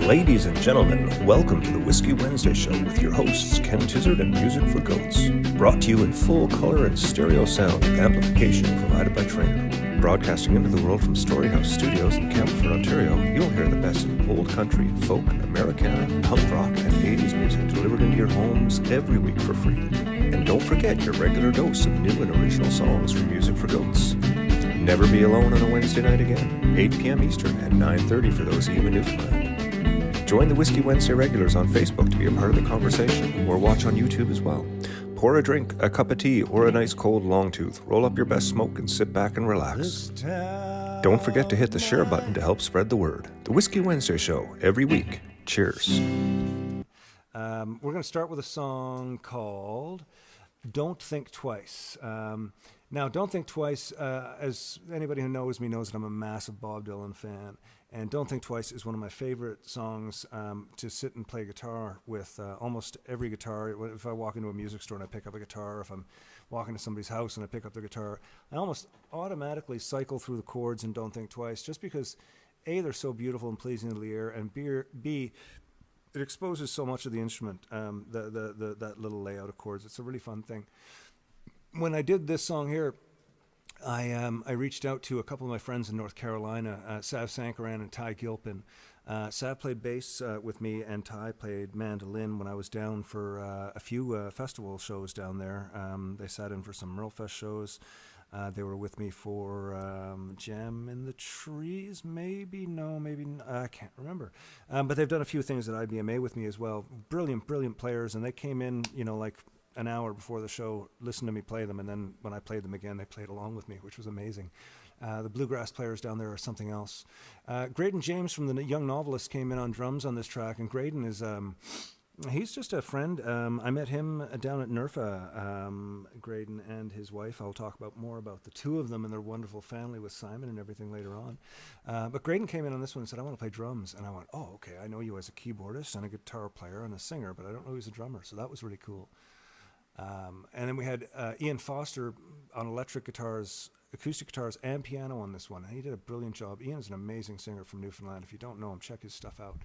Ladies and gentlemen, welcome to the Whiskey Wednesday Show with your hosts Ken Tizzard and Music for Goats. Brought to you in full color and stereo sound with amplification provided by Trainer. Broadcasting into the world from Storyhouse Studios in Campbellford, Ontario, you'll hear the best in old country, folk, Americana, punk rock, and 80s music delivered into your homes every week for free. And don't forget your regular dose of new and original songs from Music for Goats. Never be alone on a Wednesday night again, 8 p.m. Eastern and 9:30 for those of you in Newfoundland. Join the Whiskey Wednesday regulars on Facebook to be a part of the conversation, or watch on YouTube as well. Pour a drink, a cup of tea, or a nice cold long tooth. Roll up your best smoke and sit back and relax. Don't forget to hit the share button to help spread the word. The Whiskey Wednesday Show, every week. Cheers. We're going to start with a song called Don't Think Twice. Now, Don't Think Twice, as anybody who knows me knows that I'm a massive Bob Dylan fan. And Don't Think Twice is one of my favorite songs to sit and play guitar with. Almost every guitar, if I walk into a music store and I pick up a guitar, if I'm walking to somebody's house and I pick up the guitar, I almost automatically cycle through the chords and Don't Think Twice, just because A, they're so beautiful and pleasing to the ear, and B, it exposes so much of the instrument, that little layout of chords. It's a really fun thing. When I did this song here, I reached out to a couple of my friends in North Carolina, Sav Sankaran and Ty Gilpin. Sav played bass with me, and Ty played mandolin when I was down for a few festival shows down there. They sat in for some Merlefest shows. They were with me for Jam in the Trees, maybe I can't remember. But they've done a few things at IBMA with me as well. Brilliant players, and they came in, like an hour before the show, listened to me play them, and then when I played them again, they played along with me, which was amazing. The bluegrass players down there are something else. Graydon James from the Young Novelist came in on drums on this track, and Graydon is he's just a friend. I met him down at NERFA, Graydon and his wife. I'll talk more about the two of them and their wonderful family with Simon and everything later on. But Graydon came in on this one and said, I want to play drums. And I went, oh, okay, I know you as a keyboardist and a guitar player and a singer, but I don't know you as a drummer. So that was really cool. And then we had Ian Foster on electric guitars, acoustic guitars, and piano on this one. And he did a brilliant job. Ian's an amazing singer from Newfoundland. If you don't know him, check his stuff out.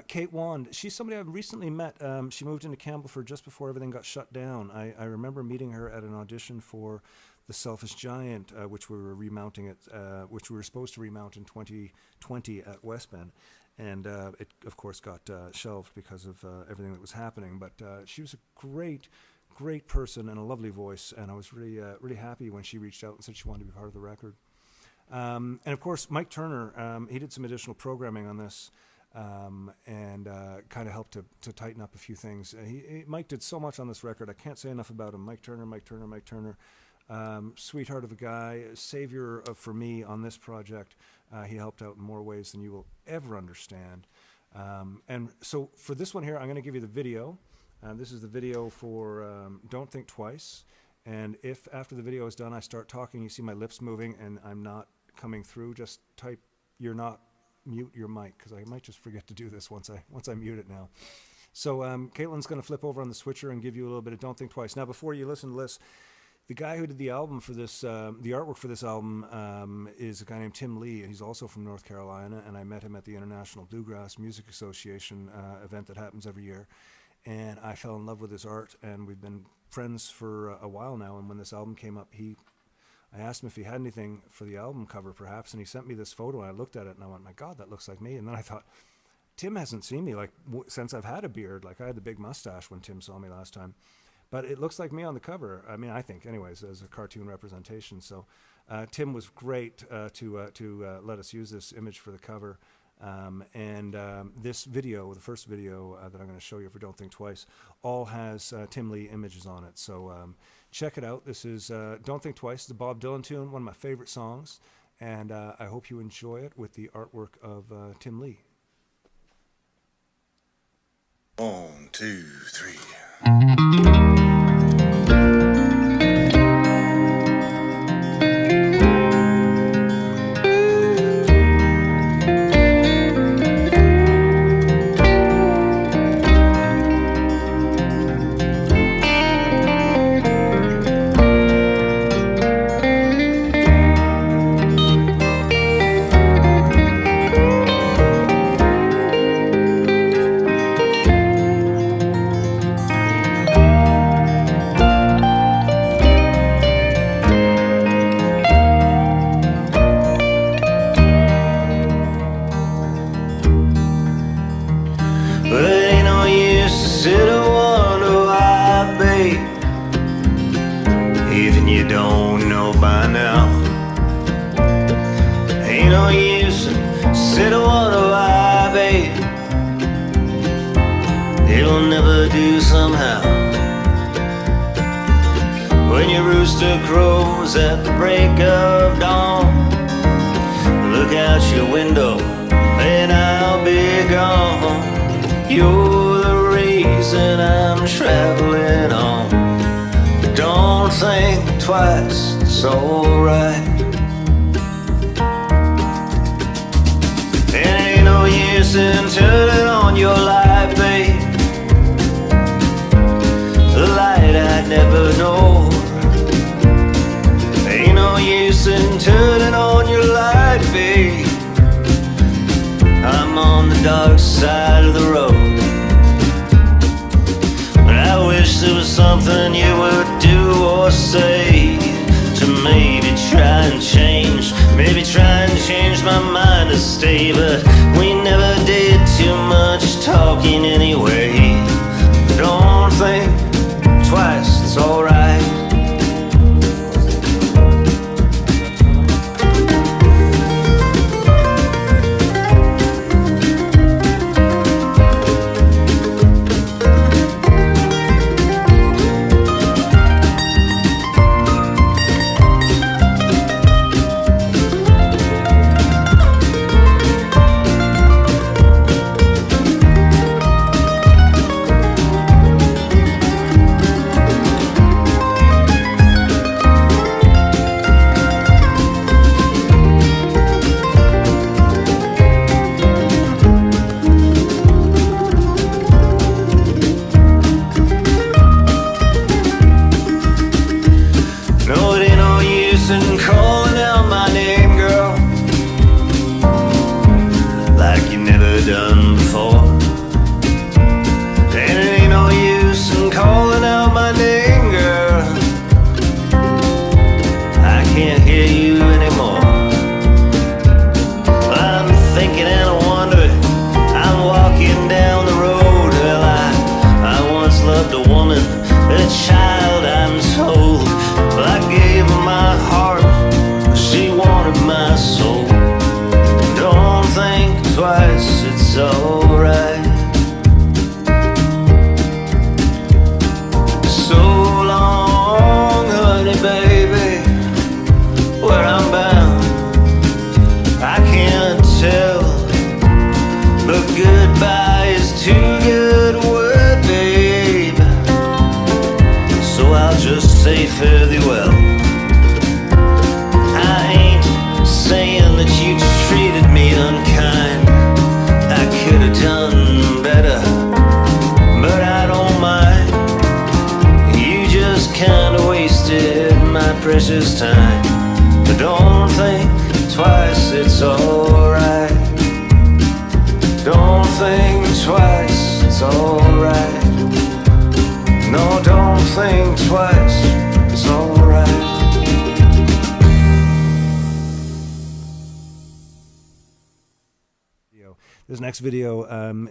Kate Wand, she's somebody I've recently met. She moved into Campbellford just before everything got shut down. I remember meeting her at an audition for The Selfish Giant, which we were which we were supposed to remount in 2020 at West Bend. And it, of course, got shelved because of everything that was happening. But she was a great person and a lovely voice, and I was really happy when she reached out and said she wanted to be part of the record. And of course, Mike Turner, he did some additional programming on this, and kind of helped to tighten up a few things. Mike did so much on this record. I can't say enough about him. Mike Turner. Sweetheart of a guy, savior for me on this project. He helped out in more ways than you will ever understand. And so for this one here, I'm going to give you the video. This is the video for Don't Think Twice. And if after the video is done, I start talking, you see my lips moving and I'm not coming through, just type "you're not," mute your mic, because I might just forget to do this once I mute it now. So Caitlin's going to flip over on the switcher and give you a little bit of Don't Think Twice. Now, before you listen to this, the guy who did the album for this, the artwork for this album, is a guy named Tim Lee. He's also from North Carolina, and I met him at the International Bluegrass Music Association event that happens every year. And I fell in love with his art, and we've been friends for a while now. And when this album came up, I asked him if he had anything for the album cover, perhaps, and he sent me this photo, and I looked at it, and I went, my God, that looks like me. And then I thought, Tim hasn't seen me since I've had a beard. Like, I had the big mustache when Tim saw me last time. But it looks like me on the cover. I mean, I think, anyways, as a cartoon representation. So Tim was great to let us use this image for the cover. This video, the first video that I'm going to show you for Don't Think Twice, all has Tim Lee images on it. So check it out. This is Don't Think Twice, the Bob Dylan tune, one of my favorite songs. And I hope you enjoy it with the artwork of Tim Lee. 1, 2, 3. do somehow. When your rooster crows at the break of dawn, look out your window and I'll be gone. You're the reason I'm traveling on. Don't think twice, it's alright. And ain't no use in turning on your light, babe, the light I never know. Ain't no use in turning on your light, babe, I'm on the dark side of the road. But I wish there was something you would do or say to maybe try and change, maybe try and change my mind to stay. But we never did too much talking anyway. Don't think twice, it's alright. Precious time, but don't think twice, it's alright. Don't think twice, it's alright. No, don't think twice, it's alright. This next video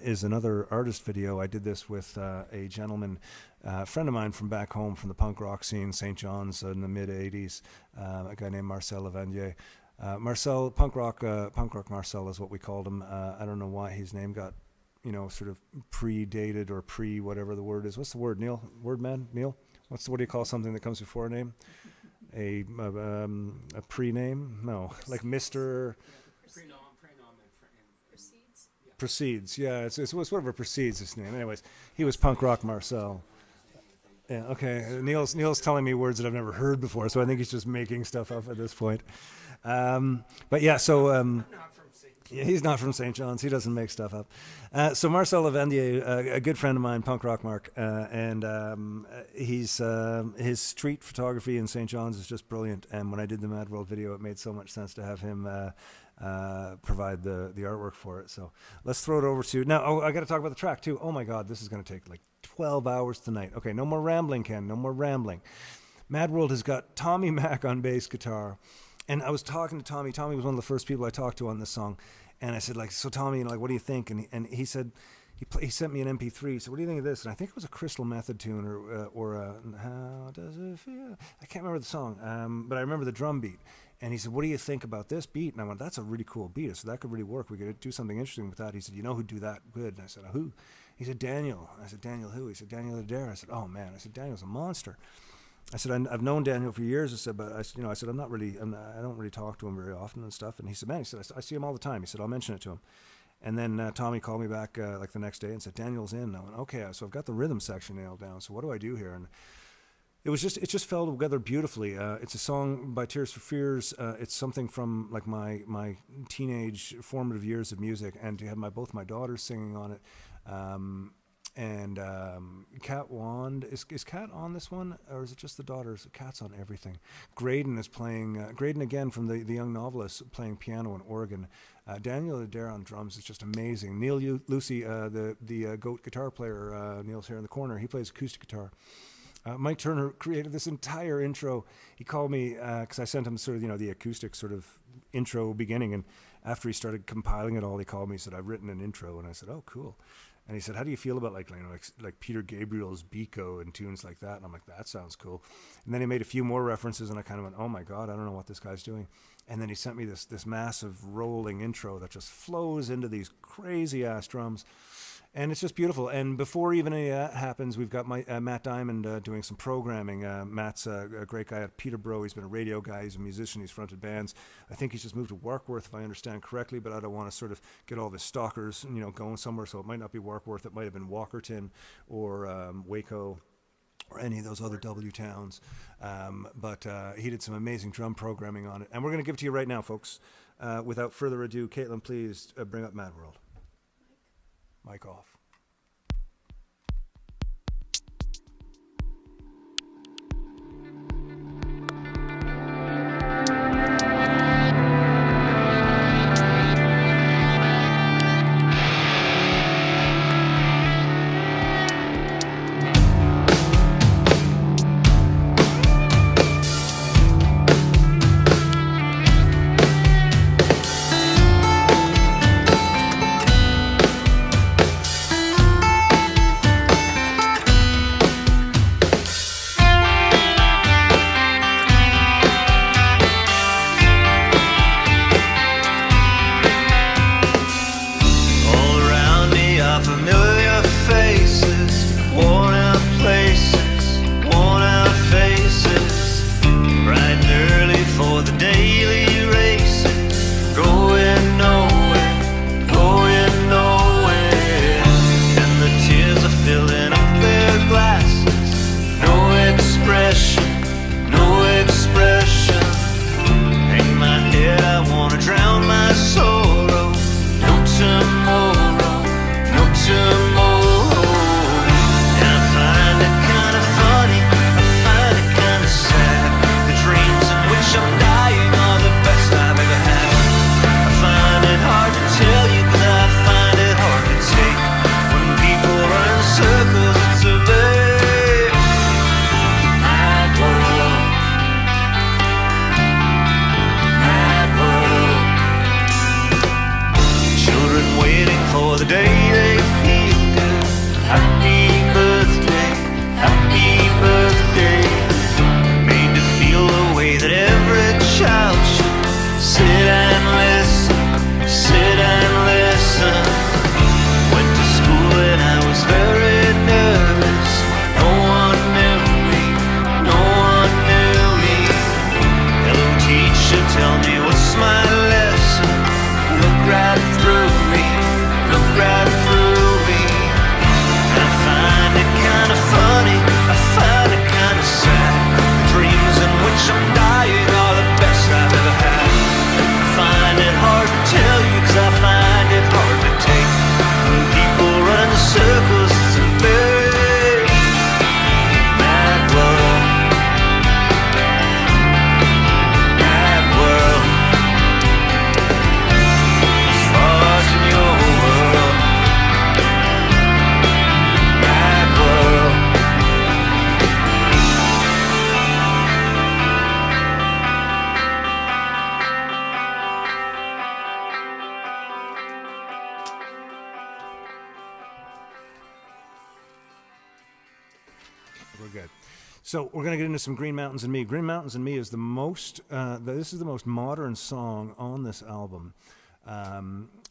is another artist video. I did this with a gentleman, friend of mine from back home from the punk rock scene, St. John's in the mid 80s, a guy named Marcel Lavandier. Marcel, punk rock Marcel is what we called him. I don't know why his name got, sort of predated or whatever the word is. What's the word, Neil? Word man, Neil? What do you call something that comes before a name? A pre-name? No, like Mr. Precedes, yeah, it's whatever precedes his name. Anyways, he was punk rock Marcel. Yeah, okay. Neil's telling me words that I've never heard before, so I think he's just making stuff up at this point. But yeah, so he's not from St. John's. He doesn't make stuff up. So Marcel Lavandier, a good friend of mine, punk rock Mark, and his street photography in St. John's is just brilliant. And when I did the Mad World video, it made so much sense to have him provide the artwork for it. So let's throw it over to now. I got to talk about the track too. Oh my God, this is going to take like 12 hours tonight. Okay, no more rambling, Ken. No more rambling. Mad World has got Tommy Mac on bass guitar, and I was talking to Tommy. Tommy was one of the first people I talked to on this song, and I said, like, so Tommy, what do you think? And he said, he sent me an MP3. He said, what do you think of this? And I think it was a Crystal Method tune or a How Does It Feel? I can't remember the song, but I remember the drum beat. And he said, what do you think about this beat? And I went, that's a really cool beat. So that could really work. We could do something interesting with that. He said, you know who'd do that good? And I said, who? He said, Daniel. I said, Daniel who? He said, Daniel Adair. I said, oh man. I said, Daniel's a monster. I said, I've known Daniel for years. I said, but I said, I don't really talk to him very often and stuff. And he said, man, he said, I see him all the time. He said, I'll mention it to him. And then Tommy called me back like the next day and said, Daniel's in. And I went, okay, so I've got the rhythm section nailed down. So what do I do here? And it just fell together beautifully. It's a song by Tears for Fears. It's something from like my teenage formative years of music, and to have both my daughters singing on it. And Kat Wand, is Kat on this one, or is it just the daughters? Kat's on everything. Graydon is playing, Graydon again from the Young Novelists, playing piano and organ. Daniel Adair on drums is just amazing. Neil Lucy, the Goat guitar player, Neil's here in the corner, he plays acoustic guitar. Mike Turner created this entire intro. He called me, because I sent him sort of, the acoustic sort of intro beginning, and after he started compiling it all, he called me and said, I've written an intro, and I said, oh, cool. And he said, how do you feel about like Peter Gabriel's Biko and tunes like that? And I'm like, that sounds cool. And then he made a few more references, and I kind of went, oh my God, I don't know what this guy's doing. And then he sent me this massive rolling intro that just flows into these crazy ass drums. And it's just beautiful. And before even any of that happens, we've got Matt Diamond doing some programming. Matt's a great guy at Peterborough. He's been a radio guy. He's a musician. He's fronted bands. I think he's just moved to Warkworth, if I understand correctly, but I don't want to sort of get all the stalkers, going somewhere. So it might not be Warkworth. It might have been Walkerton or Waco or any of those other W towns. But he did some amazing drum programming on it. And we're going to give it to you right now, folks. Without further ado, Caitlin, please bring up Mad World. Mic off. We're good. So we're going to get into some Green Mountains and Me. Green Mountains and Me is the most, this is the most modern song on this album.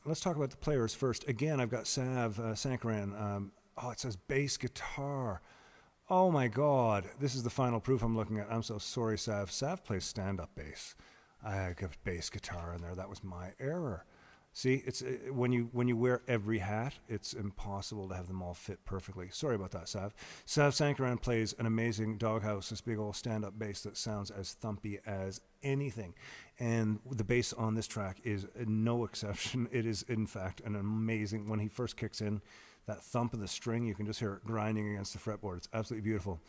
let's talk about the players first. Again, I've got Sav Sankaran. It says bass guitar. Oh my God, this is the final proof I'm looking at. I'm so sorry, Sav. Sav plays stand-up bass. I got bass guitar in there. That was my error. See, it's when you wear every hat, it's impossible to have them all fit perfectly. Sorry about that, Sav. Sav Sankaran plays an amazing Doghouse, this big old stand-up bass that sounds as thumpy as anything. And the bass on this track is no exception. It is, in fact, an amazing, when he first kicks in, that thump of the string, you can just hear it grinding against the fretboard. It's absolutely beautiful.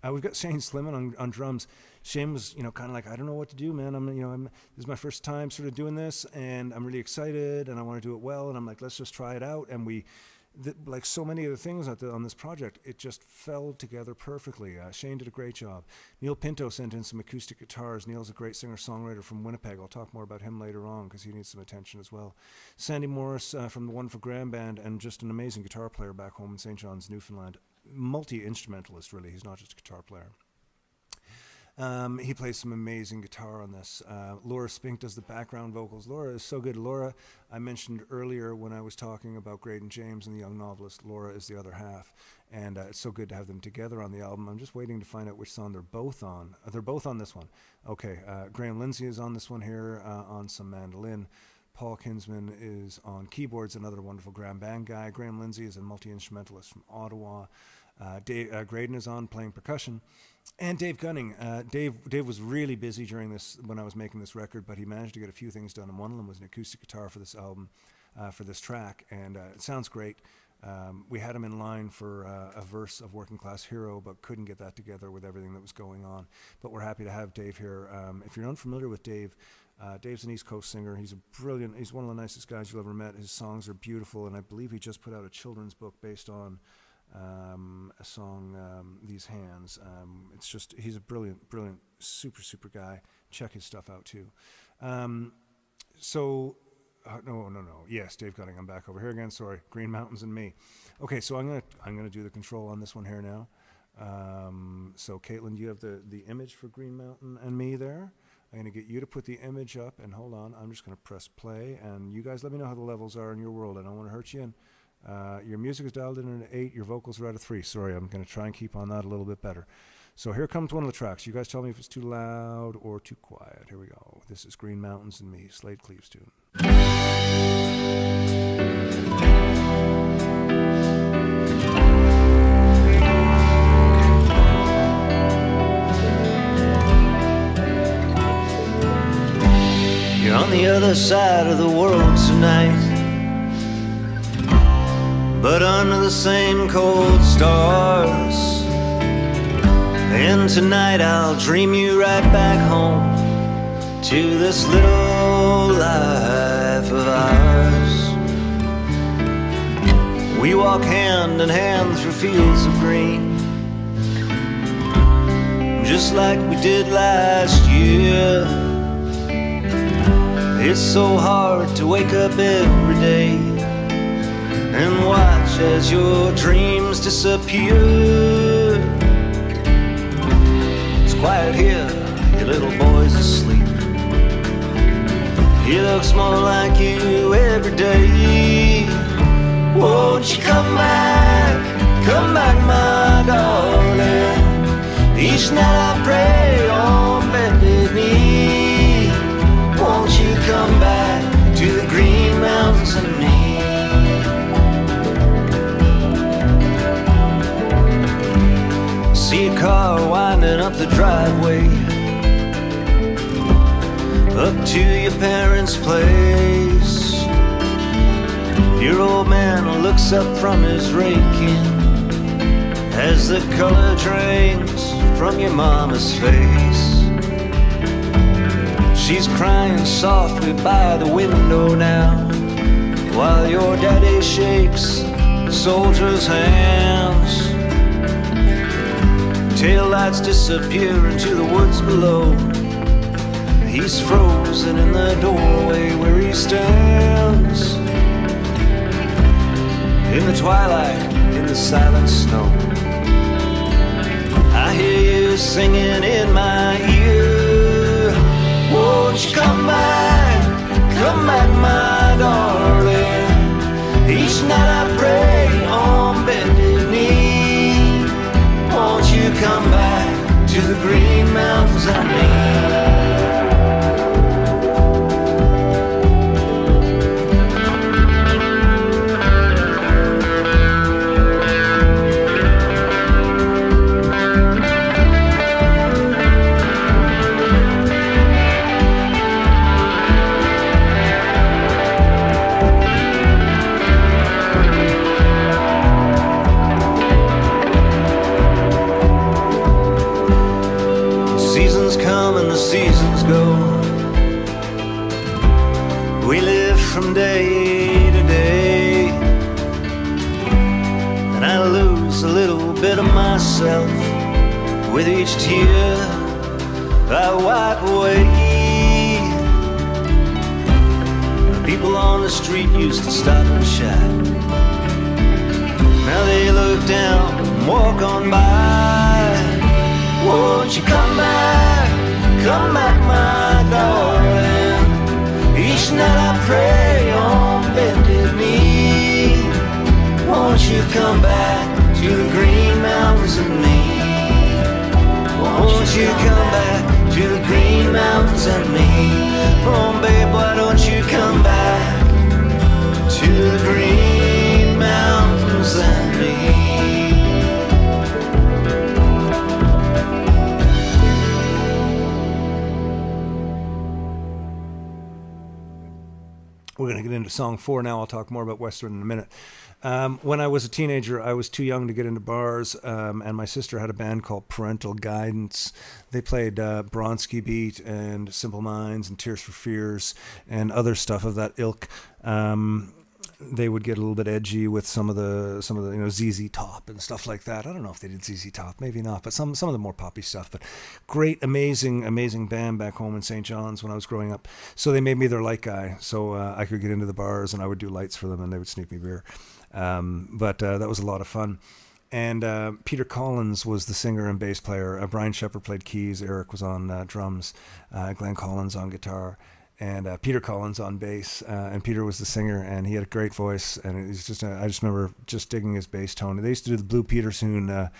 We've got Shane Sliman on drums. Shane was, kind of like, I don't know what to do, man. This is my first time sort of doing this, and I'm really excited, and I want to do it well. And I'm like, let's just try it out. And like so many of the things on this project, it just fell together perfectly. Shane did a great job. Neil Pinto sent in some acoustic guitars. Neil's a great singer-songwriter from Winnipeg. I'll talk more about him later on because he needs some attention as well. Sandy Morris from the Wonderful Graham Band, and just an amazing guitar player back home in St. John's, Newfoundland. Multi-instrumentalist, really. He's not just a guitar player. He plays some amazing guitar on this. Laura Spink does the background vocals. Laura is so good. Laura, I mentioned earlier when I was talking about Graydon James and the Young Novelist, Laura is the other half. And it's so good to have them together on the album. I'm just waiting to find out which song they're both on. They're both on this one. Okay, Graham Lindsay is on this one here on some mandolin. Paul Kinsman is on keyboards, another Wonderful Graham Band guy. Graham Lindsay is a multi-instrumentalist from Ottawa. Graydon is on playing percussion. And Dave Gunning. Dave was really busy during this when I was making this record, but he managed to get a few things done, and one of them was an acoustic guitar for this album, for this track, and it sounds great. We had him in line for a verse of Working Class Hero, but couldn't get that together with everything that was going on. But we're happy to have Dave here. If you're unfamiliar with Dave, Dave's an East Coast singer. He's he's one of the nicest guys you'll ever met. His songs are beautiful, and I believe he just put out a children's book based on a song, These Hands. He's a brilliant, super guy. Check his stuff out too. No. Yes, Dave Gunning. I'm back over here again. Sorry, Green Mountains and Me. Okay, so I'm gonna do the control on this one here now. So Caitlin, do you have the image for Green Mountain and Me there? I'm gonna get you to put the image up, and hold on. I'm just gonna press play, and you guys let me know how the levels are in your world. I don't want to hurt you. And your music is dialed in at 8. Your vocals are at a 3. Sorry, I'm going to try and keep on that a little bit better. So here comes one of the tracks. You guys tell me if it's too loud or too quiet. Here we go. This is Green Mountains and Me, Slade Cleaves tune. You're on the other side of the world tonight, but under the same cold stars. And tonight I'll dream you right back home to this little life of ours. We walk hand in hand through fields of green, just like we did last year. It's so hard to wake up every day and watch as your dreams disappear. It's quiet here, your little boy's asleep. He looks more like you every day. Won't you come back, my darling? Each night I pray on bended knee. Won't you come back to the Green Mountains and me? See a car winding up the driveway up to your parents' place. Your old man looks up from his raking as the color drains from your mama's face. She's crying softly by the window now, while your daddy shakes the soldier's hands. Taillights disappear into the woods below. He's frozen in the doorway where he stands. In the twilight, in the silent snow, I hear you singing in my ear. Won't you come back, my darling? come back to the green mountains and me? Seasons go. We live from day to day, and I lose a little bit of myself with each tear I wipe away. People on the street used to stop and chat. Now they look down and walk on by. Won't you come back? Come back, my darling. Each night I pray on bended knee. Won't you come back to the green mountains and me? Won't you come back to the green mountains and me? Oh, babe, why don't you come back to the green mountains and me? We're going to get into song 4 now. I'll talk more about Western in a minute. When I was a teenager, I was too young to get into bars, and my sister had a band called Parental Guidance. They played Bronski Beat and Simple Minds and Tears for Fears and other stuff of that ilk. They would get a little bit edgy with some of the ZZ Top and stuff like that. I don't know if they did ZZ Top, maybe not, but some of the more poppy stuff. But great, amazing band back home in St. John's when I was growing up. So they made me their light guy, so I could get into the bars and I would do lights for them and they would sneak me beer. But that was a lot of fun. And Peter Collins was the singer and bass player. Brian Shepherd played keys. Eric was on drums. Glenn Collins on guitar. And Peter Collins on bass, and Peter was the singer, and he had a great voice, and it was just I just remember just digging his bass tone. They used to do the Blue Peters tune,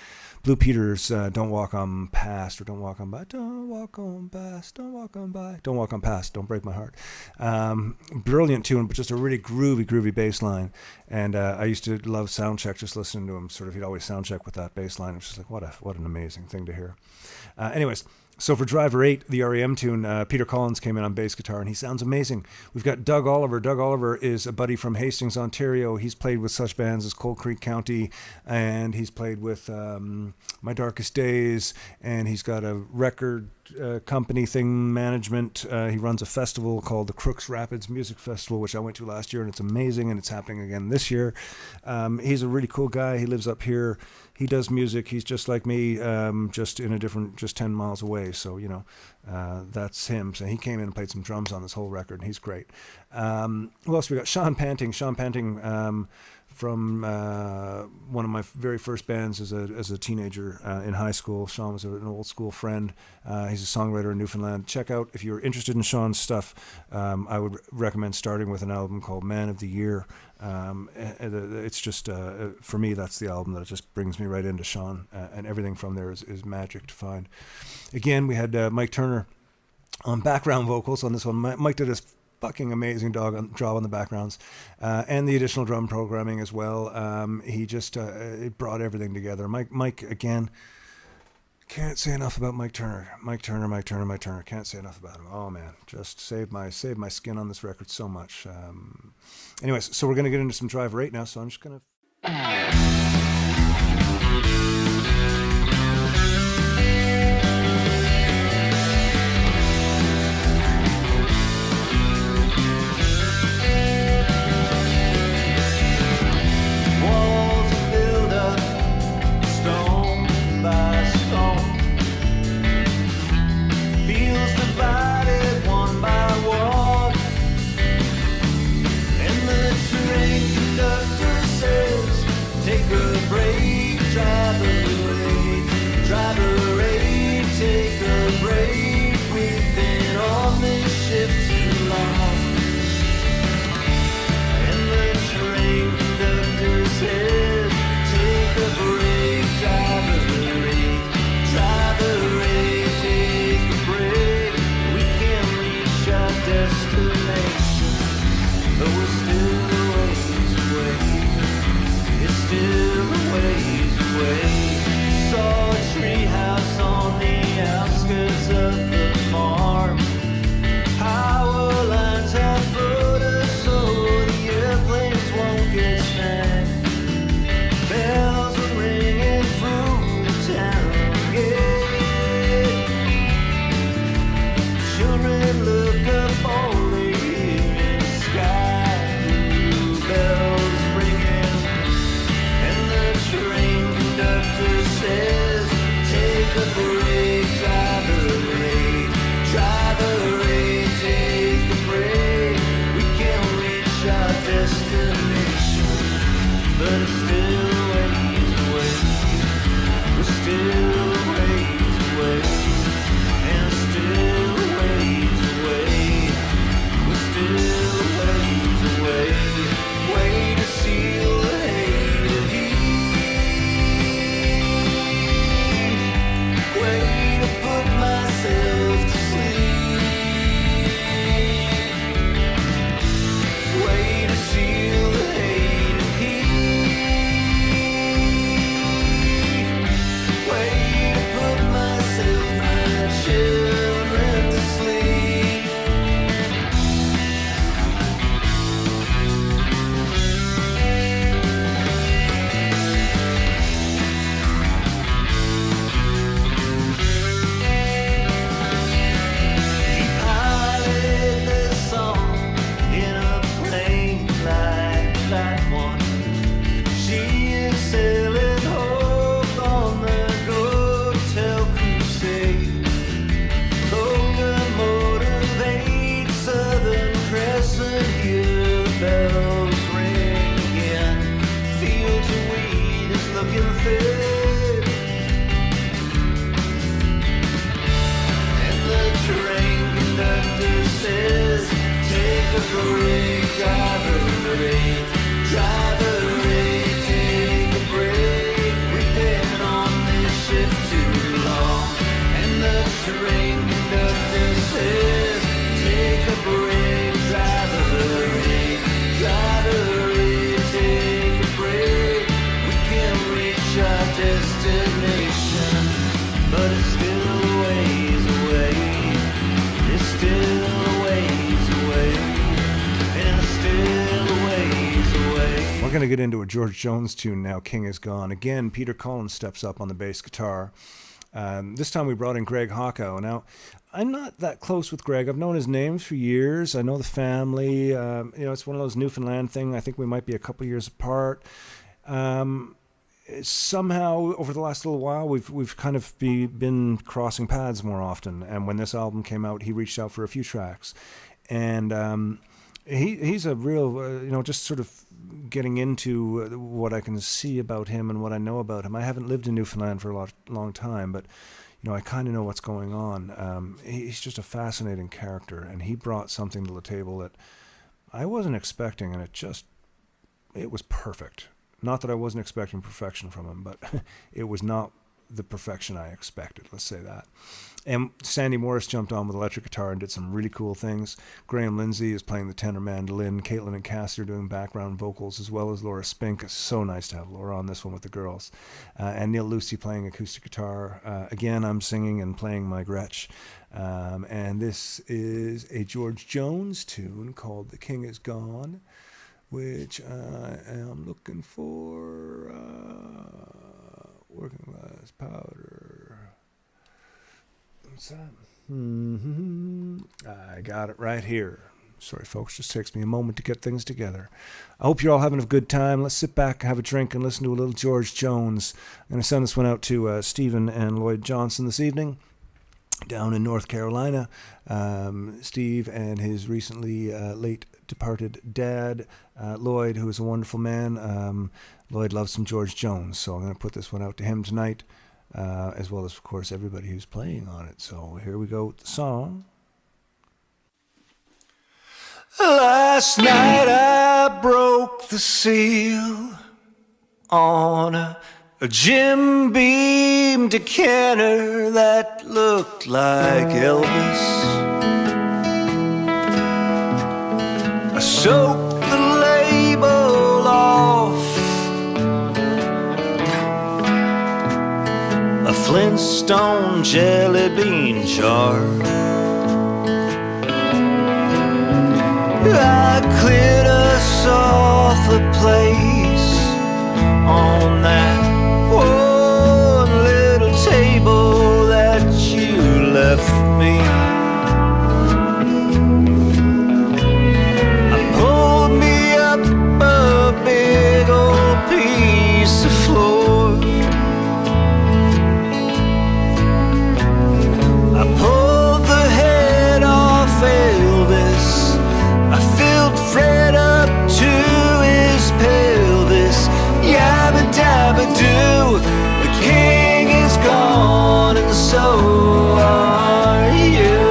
Blue Peters, Don't Walk On Past, or Don't Walk On By, Don't Walk On Past, Don't Walk On By, Don't Walk On Past, Don't Break My Heart. Brilliant tune, but just a really groovy bass line, and I used to love Soundcheck, just listening to him, sort of, he'd always soundcheck with that bass line. It was just like, what an amazing thing to hear. Anyways, so for Driver 8, the REM tune, Peter Collins came in on bass guitar, and he sounds amazing. We've got Doug Oliver. Doug Oliver is a buddy from Hastings, Ontario. He's played with such bands as Cold Creek County, and he's played with My Darkest Days, and he's got a record company thing, management. He runs a festival called the Crooks Rapids Music Festival, which I went to last year, and it's amazing, and it's happening again this year. He's a really cool guy. He lives up here. He does music. He's just like me, just 10 miles away. So, that's him. So he came in and played some drums on this whole record, and he's great. Who else we got? Sean Panting. Sean Panting from one of my very first bands as a teenager in high school. Sean was an old school friend. He's a songwriter in Newfoundland. Check out, if you're interested in Sean's stuff, I would recommend starting with an album called Man of the Year. It's just, for me, that's the album that just brings me right into Sean, and everything from there is magic to find. Again, we had Mike Turner on background vocals on this one. Mike did his fucking amazing job on the backgrounds, and the additional drum programming as well. He just it brought everything together. Mike again, can't say enough about Mike Turner. Mike Turner. Can't say enough about him. Oh man, just saved my skin on this record so much. Anyways, so we're gonna get into some Driver 8 now. So I'm just gonna. Take a But we're still a ways away. It's still a ways away. Saw a treehouse on the outskirts of the farm. Power lines have floaters so the airplanes won't get snagged. Bells are ringing through the town gate. Children look up, all they hear is sky blue bells ringing. And the train conductor says, take a break, driver rate, driver rate, take a break. We can't reach our destination, but it's still a ways away. We're still a ways away, and it's still a ways away. We're still a ways away. Way to seal the hate of heat. Way to put myself to sleep. Way to seal the hate of heat. Way to put myself and the children to sleep. He piloted this song in a plane like that one. She is sailing hope on the go-tell crusade. Locomotive 8, Southern Crescent, hear the bells ring again. Field to weed is looking fair. And the train conductor says, take a break, driver rate, driver rate, take a break. We've been on this shift too long. And the train conductor says, take a break, driver rate, driver rate, take a break. We can't reach our destination, but it's still a ways away. It's still a ways away, and it's still a ways away. We're going to get into a George Jones tune now, King Is Gone. Again, Peter Collins steps up on the bass guitar. This time we brought in Greg Hockow. Now, I'm not that close with Greg. I've known his name for years. I know the family. It's one of those Newfoundland thing. I think we might be a couple years apart. Somehow, over the last little while, we've kind of been crossing paths more often. And when this album came out, he reached out for a few tracks. And he's a real, just sort of getting into what I can see about him and what I know about him. I haven't lived in Newfoundland for a long time, but I kind of know what's going on. He's just a fascinating character, and he brought something to the table that I wasn't expecting, and it was perfect. Not that I wasn't expecting perfection from him, but it was not the perfection I expected, let's say that. And Sandy Morris jumped on with electric guitar and did some really cool things. Graham Lindsay is playing the tenor mandolin. Caitlin and Cass are doing background vocals, as well as Laura Spink. It's so nice to have Laura on this one with the girls. And Neil Lucy playing acoustic guitar. Again, I'm singing and playing my Gretsch. And this is a George Jones tune called The King Is Gone, which I am looking for. Working Class Powder. What's that? I got it right here. Sorry, folks. Just takes me a moment to get things together. I hope you're all having a good time. Let's sit back, have a drink, and listen to a little George Jones. I'm going to send this one out to Stephen and Lloyd Johnson this evening down in North Carolina. Steve and his recently late departed dad, Lloyd, who is a wonderful man. Lloyd loves some George Jones, so I'm going to put this one out to him tonight, as well as, of course, everybody who's playing on it. So here we go with the song. Last night I broke the seal on a Jim Beam decanter that looked like Elvis. I soaked and stone jelly bean jar. I cleared us off the place on that one little table that you left me. I pulled me up a big old piece of floor. I pulled the head off Elvis. I filled Fred up to his pelvis. Yabba dabba doo, the king is gone and so are you.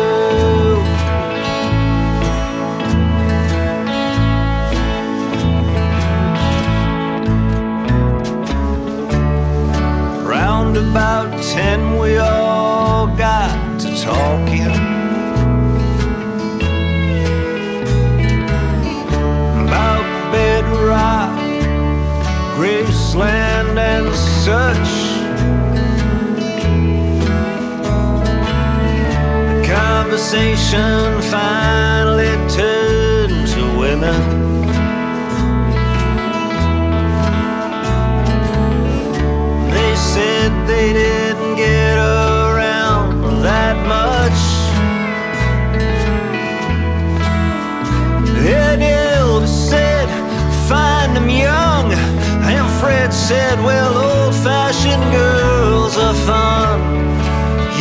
Round about 10 we all got to talking about bedrock, Graceland and such. The conversation finally turned to women. They said they didn't get around that much. And Elvis said, find them young. And Fred said, well, old-fashioned girls are fun.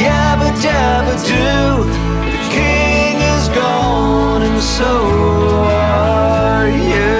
Yabba dabba doo, the king is gone and so are you.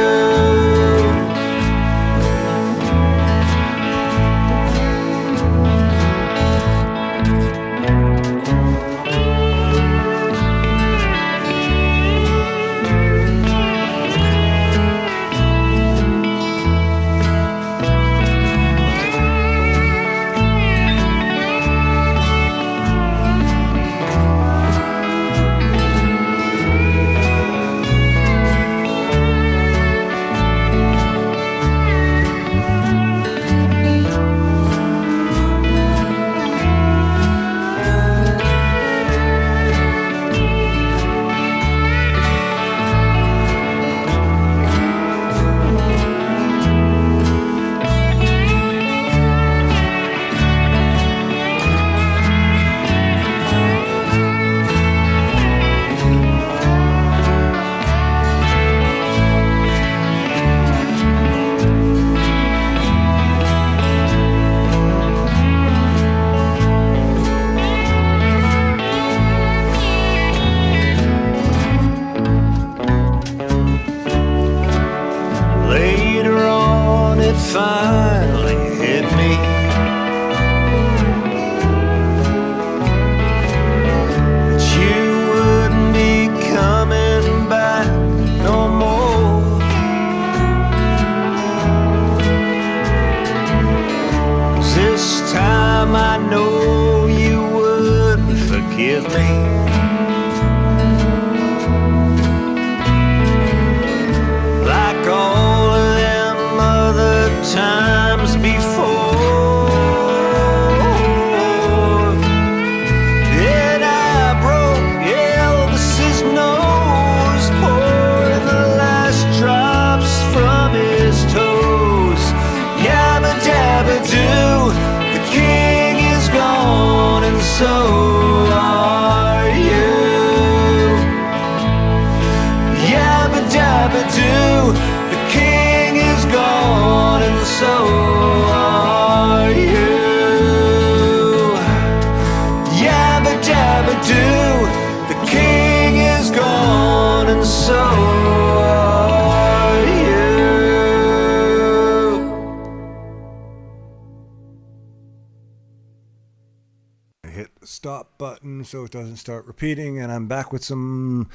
Later on it finally hit me. That you wouldn't be coming back no more. 'Cause this time I know you wouldn't forgive me. Like all of them other times before. And I broke Elvis's nose, pouring the last drops from his toes. Yabba dabba doo, the king is gone and so are you. Yabba dabba doo, the king is gone and so are you. Yabba dabba doo, the king is gone and so are you. I hit the stop button so it doesn't start repeating, and I'm back with some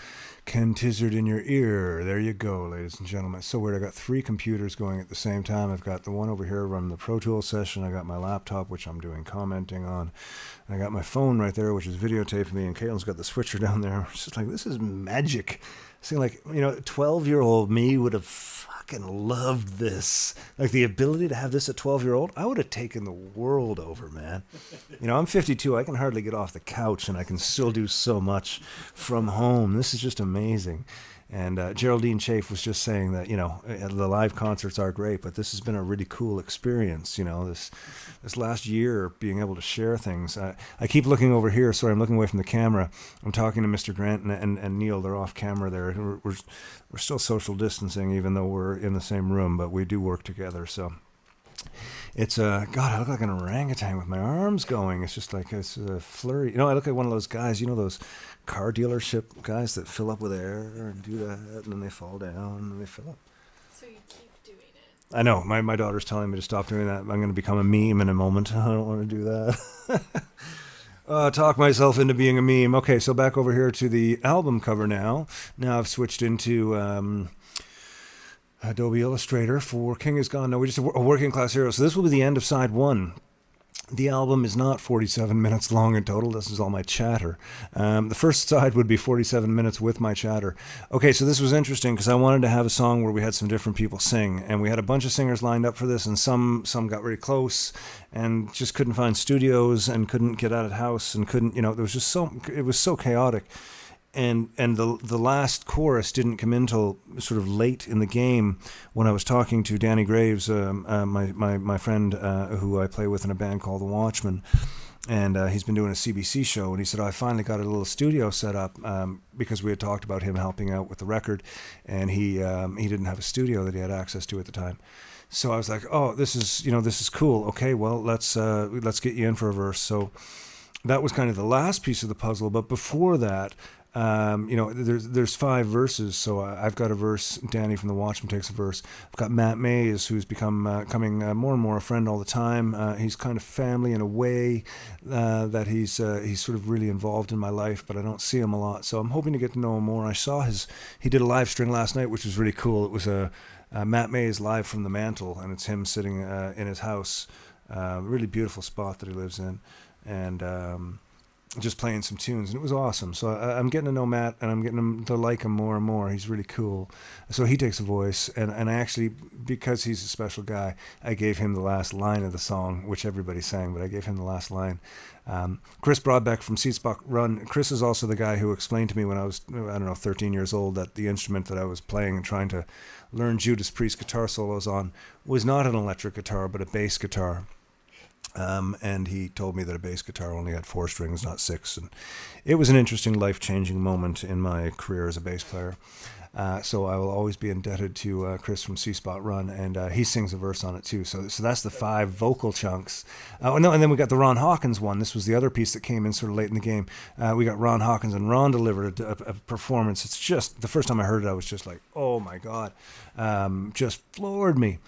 Ken Tizzard in your ear. There you go, ladies and gentlemen. So weird. I got 3 computers going at the same time. I've got the one over here running the Pro Tools session. I got my laptop, which I'm doing commenting on. And I got my phone right there, which is videotaping me. And Caitlin's got the switcher down there. It's just like, this is magic. Seemed like, 12-year-old me would have fucking loved this. Like the ability to have this at 12-year-old, I would have taken the world over, man. You know, I'm 52. I can hardly get off the couch, and I can still do so much from home. This is just amazing. And Geraldine Chafe was just saying that, you know, the live concerts are great, but this has been a really cool experience, you know, this last year, being able to share things. I keep looking over here. Sorry, I'm looking away from the camera. I'm talking to Mr. Grant and Neil. They're off camera there. We're still social distancing, even though we're in the same room, but we do work together. So it's God, I look like an orangutan with my arms going. It's just like it's a flurry. You know, I look like one of those guys, you know, those car dealership guys that fill up with air and do that, and then they fall down and they fill up. So you keep doing it. I know. My daughter's telling me to stop doing that. I'm going to become a meme in a moment. I don't want to do that. Talk myself into being a meme. Okay, so back over here to the album cover now. Now I've switched into Adobe Illustrator for King Is Gone. No, we just a Working Class Hero. So this will be the end of side one. The album is not 47 minutes long in total. This is all my chatter. The first side would be 47 minutes with my chatter. Okay, so this was interesting because I wanted to have a song where we had some different people sing, and we had a bunch of singers lined up for this, and some got very close and just couldn't find studios and couldn't get out of the house and couldn't, you know, there was just it was so chaotic. And the last chorus didn't come in till sort of late in the game when I was talking to Danny Graves, my friend who I play with in a band called The Watchmen, and he's been doing a CBC show, and he said, I finally got a little studio set up because we had talked about him helping out with the record, and he didn't have a studio that he had access to at the time. So I was like, oh, this is cool. Okay, well, let's get you in for a verse. So that was kind of the last piece of the puzzle, but before that, you know, there's 5 verses, so I've got a verse. Danny from The Watchmen takes a verse. I've got Matt Mays, who's becoming more and more a friend all the time. He's kind of family in a way that he's sort of really involved in my life, but I don't see him a lot. So I'm hoping to get to know him more. I saw he did a live string last night, which was really cool. It was Matt Mays live from the Mantle, and it's him sitting in his house, really beautiful spot that he lives in, and just playing some tunes, and it was awesome. So I'm getting to know Matt, and I'm getting to like him more and more. He's really cool. So he takes a voice, and I actually, because he's a special guy, I gave him the last line of the song, which everybody sang, but I gave him the last line. Chris Broadbeck from Seatspot Run. Chris is also the guy who explained to me when I was, 13 years old, that the instrument that I was playing and trying to learn Judas Priest guitar solos on was not an electric guitar, but a bass guitar. And he told me that a bass guitar only had 4 strings, not 6. And it was an interesting, life-changing moment in my career as a bass player. So I will always be indebted to Chris from C-Spot Run, and he sings a verse on it too. So that's the 5 vocal chunks. And then we got the Ron Hawkins one. This was the other piece that came in sort of late in the game. We got Ron Hawkins, and Ron delivered a performance. It's just, the first time I heard it, I was just like, oh my God, just floored me.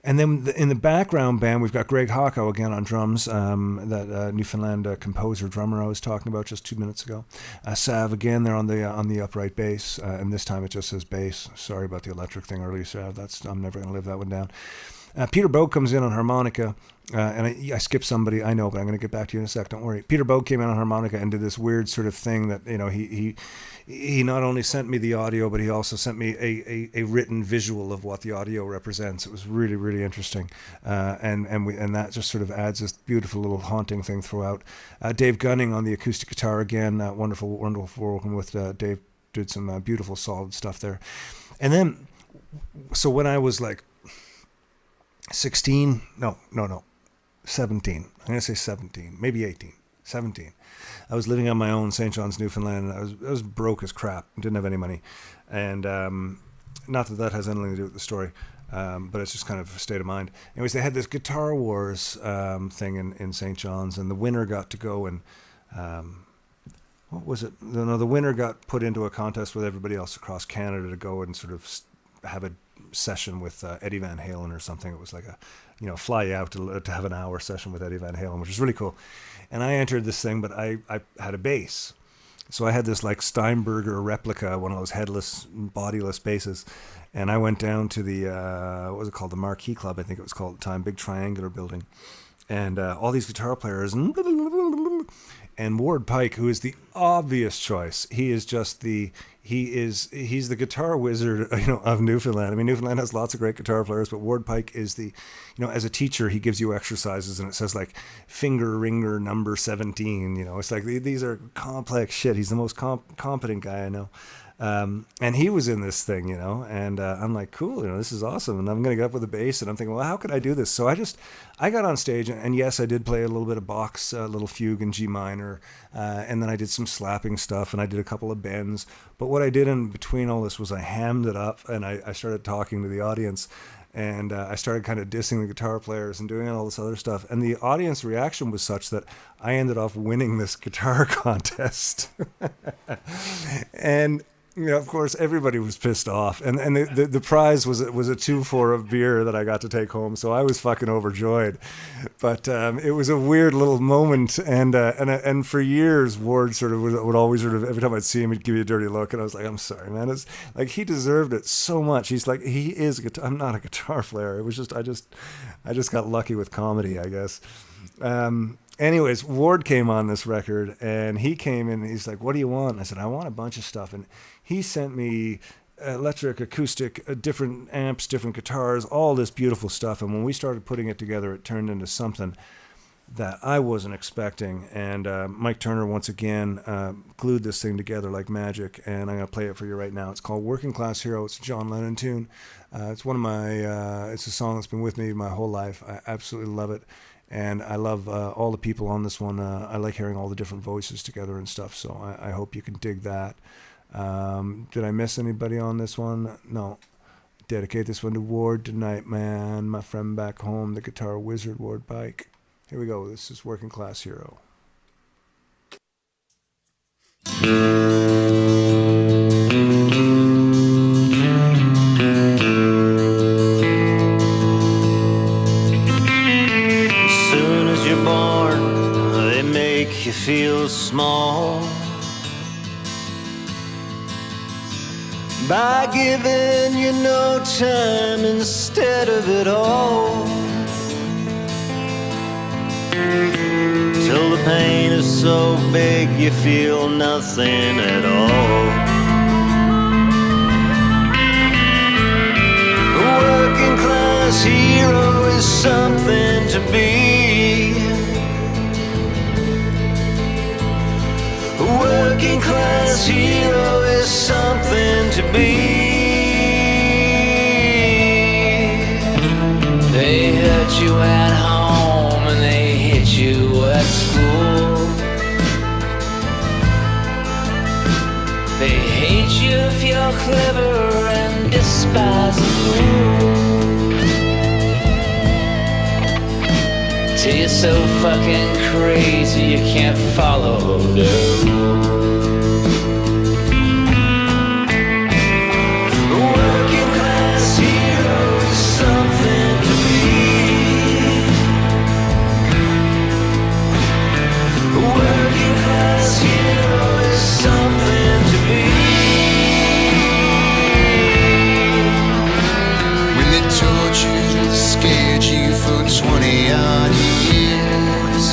And then in the background band, we've got Greg Hocko again on drums, that Newfoundland composer drummer I was talking about just 2 minutes ago. Sav again, they're on the upright bass, and this time it just says bass. Sorry about the electric thing earlier, Sav. I'm never going to live that one down. Peter Bogue comes in on harmonica, and I skipped somebody, I know, but I'm going to get back to you in a sec, don't worry. Peter Bogue came in on harmonica and did this weird sort of thing that, you know, he not only sent me the audio, but he also sent me a written visual of what the audio represents. It was really, really interesting, and that just sort of adds this beautiful little haunting thing throughout. Dave Gunning on the acoustic guitar again, wonderful working with Dave, did some beautiful solid stuff there. And then, so when I was like 17, I'm going to say 17, maybe 18, 17. I was living on my own in St. John's, Newfoundland, and I was broke as crap, didn't have any money. And not that has anything to do with the story, but it's just kind of a state of mind. Anyways, they had this Guitar Wars thing in St. John's, and the winner got to go and, what was it? No, the winner got put into a contest with everybody else across Canada to go and sort of have a session with Eddie Van Halen or something. It was like fly out to have an hour session with Eddie Van Halen, which was really cool. And I entered this thing, but I had a bass. So I had this like Steinberger replica, one of those headless, bodiless basses. And I went down to the, what was it called? The Marquee Club, I think it was called at the time, big triangular building. And all these guitar players, and And Ward Pike, who is the obvious choice, he's the guitar wizard, of Newfoundland. I mean, Newfoundland has lots of great guitar players, but Ward Pike is as a teacher, he gives you exercises and it says like finger ringer number 17. It's like these are complex shit. He's the most competent guy I know. And he was in this thing, and I'm like, cool, this is awesome. And I'm going to get up with a bass, and I'm thinking, well, how could I do this? So I got on stage, and yes, I did play a little bit of Bach's little fugue in G minor, and then I did some slapping stuff, and I did a couple of bends. But what I did in between all this was I hammed it up, and I started talking to the audience. And I started kind of dissing the guitar players and doing all this other stuff. And the audience reaction was such that I ended up winning this guitar contest. And, of course, everybody was pissed off. And the prize was a 2-4 of beer that I got to take home. So I was fucking overjoyed. But it was a weird little moment. And for years, Ward sort of would always every time I'd see him, he'd give me a dirty look. And I was like, I'm sorry, man. It's like he deserved it so much. He's like, he is I'm not a guitar player. It was just, I just got lucky with comedy, I guess. Anyways, Ward came on this record, and he came in, and he's like, what do you want? And I said, I want a bunch of stuff. And he sent me electric, acoustic, different amps, different guitars, all this beautiful stuff. And when we started putting it together, it turned into something that I wasn't expecting. And Mike Turner, once again, glued this thing together like magic. And I'm going to play it for you right now. It's called Working Class Hero. It's a John Lennon tune. It's one of my, it's a song that's been with me my whole life. I absolutely love it. And I love all the people on this one. I like hearing all the different voices together and stuff. So I hope you can dig that. Did I miss anybody on this one? No. Dedicate this one to Ward tonight, man. My friend back home, the guitar wizard, Ward Pike. Here we go. This is Working Class Hero. You feel small by giving you no time instead of it all, till the pain is so big you feel nothing at all. A working class hero is something to be. A working class hero is something to be. They hurt you at home and they hit you at school. They hate you if you're clever and despise a fool. Till you're so fucking crazy you can't follow the rules. Scared you for 20-odd years.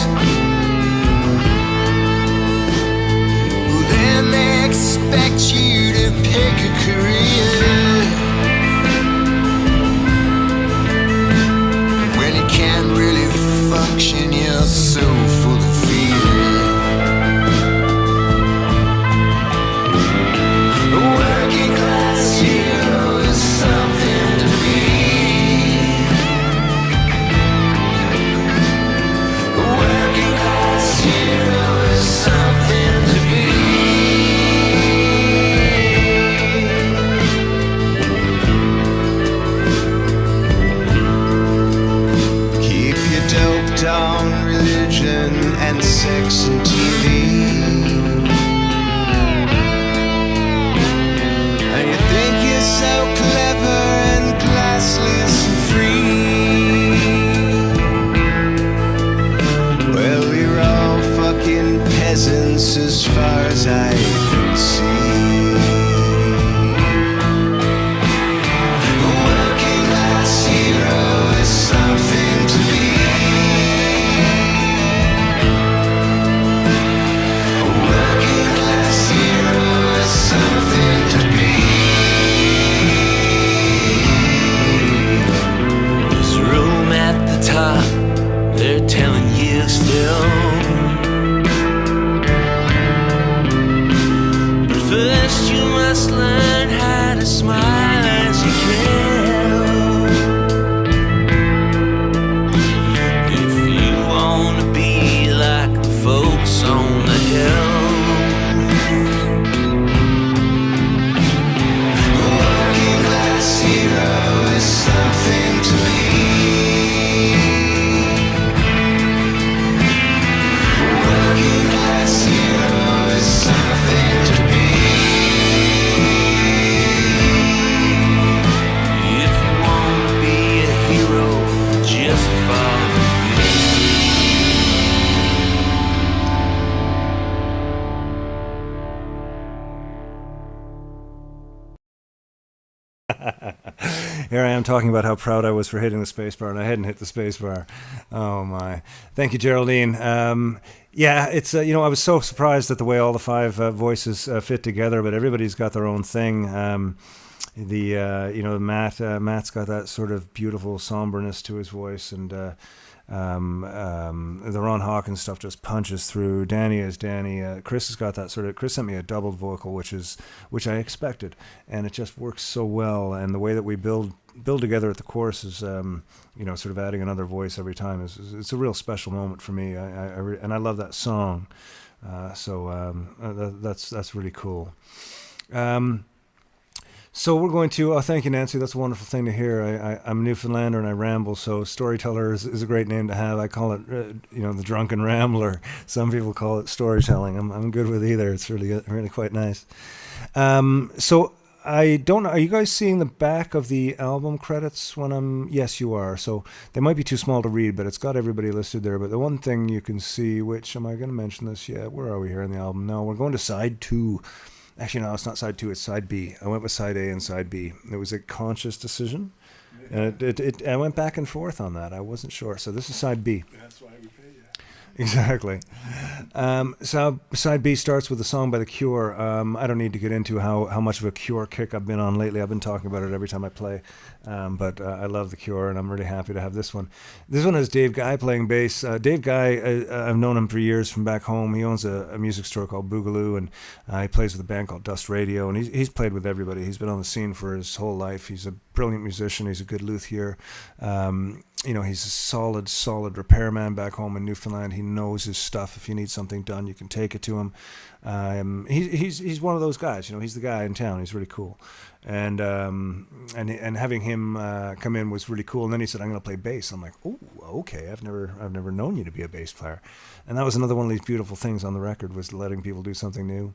Here I am talking about how proud I was for hitting the space bar, and I hadn't hit the space bar. Oh my! Thank you, Geraldine. Yeah, it's I was so surprised at the way all the five voices fit together, but everybody's got their own thing. Matt's got that sort of beautiful somberness to his voice, and the Ron Hawkins stuff just punches through. Danny is Danny. Chris has got that sort of. Chris sent me a doubled vocal, which I expected, and it just works so well. And the way that we build together at the chorus is, sort of adding another voice every time. It's a real special moment for me. And I love that song. That's really cool. So we're going to, thank you, Nancy. That's a wonderful thing to hear. I'm a Newfoundlander and I ramble, so Storyteller is a great name to have. I call it, the Drunken Rambler. Some people call it storytelling. I'm good with either. It's really quite nice. So I don't know, are you guys seeing the back of the album credits yes, you are. So they might be too small to read, but it's got everybody listed there. But the one thing you can see, which, am I going to mention this yet? Where are we here in the album? No, we're going to side 2. Actually, no, it's not side 2, it's side B. I went with side A and side B. It was a conscious decision. And I went back and forth on that. I wasn't sure. So this is side B. That's why we pay you. Exactly. So side B starts with a song by The Cure. I don't need to get into how much of a Cure kick I've been on lately. I've been talking about it every time I play. But I love The Cure, and I'm really happy to have this one. This one has Dave Guy playing bass. Dave Guy, I've known him for years from back home. He owns a music store called Boogaloo, and he plays with a band called Dust Radio, and he's played with everybody. He's been on the scene for his whole life. He's a brilliant musician. He's a good luthier. He's a solid repairman back home in Newfoundland. He knows his stuff. If you need something done, you can take it to him. He's one of those guys. He's the guy in town. He's really cool. And having him come in was really cool. And then he said, "I'm going to play bass." I'm like, "Oh, okay. I've never known you to be a bass player." And that was another one of these beautiful things on the record, was letting people do something new.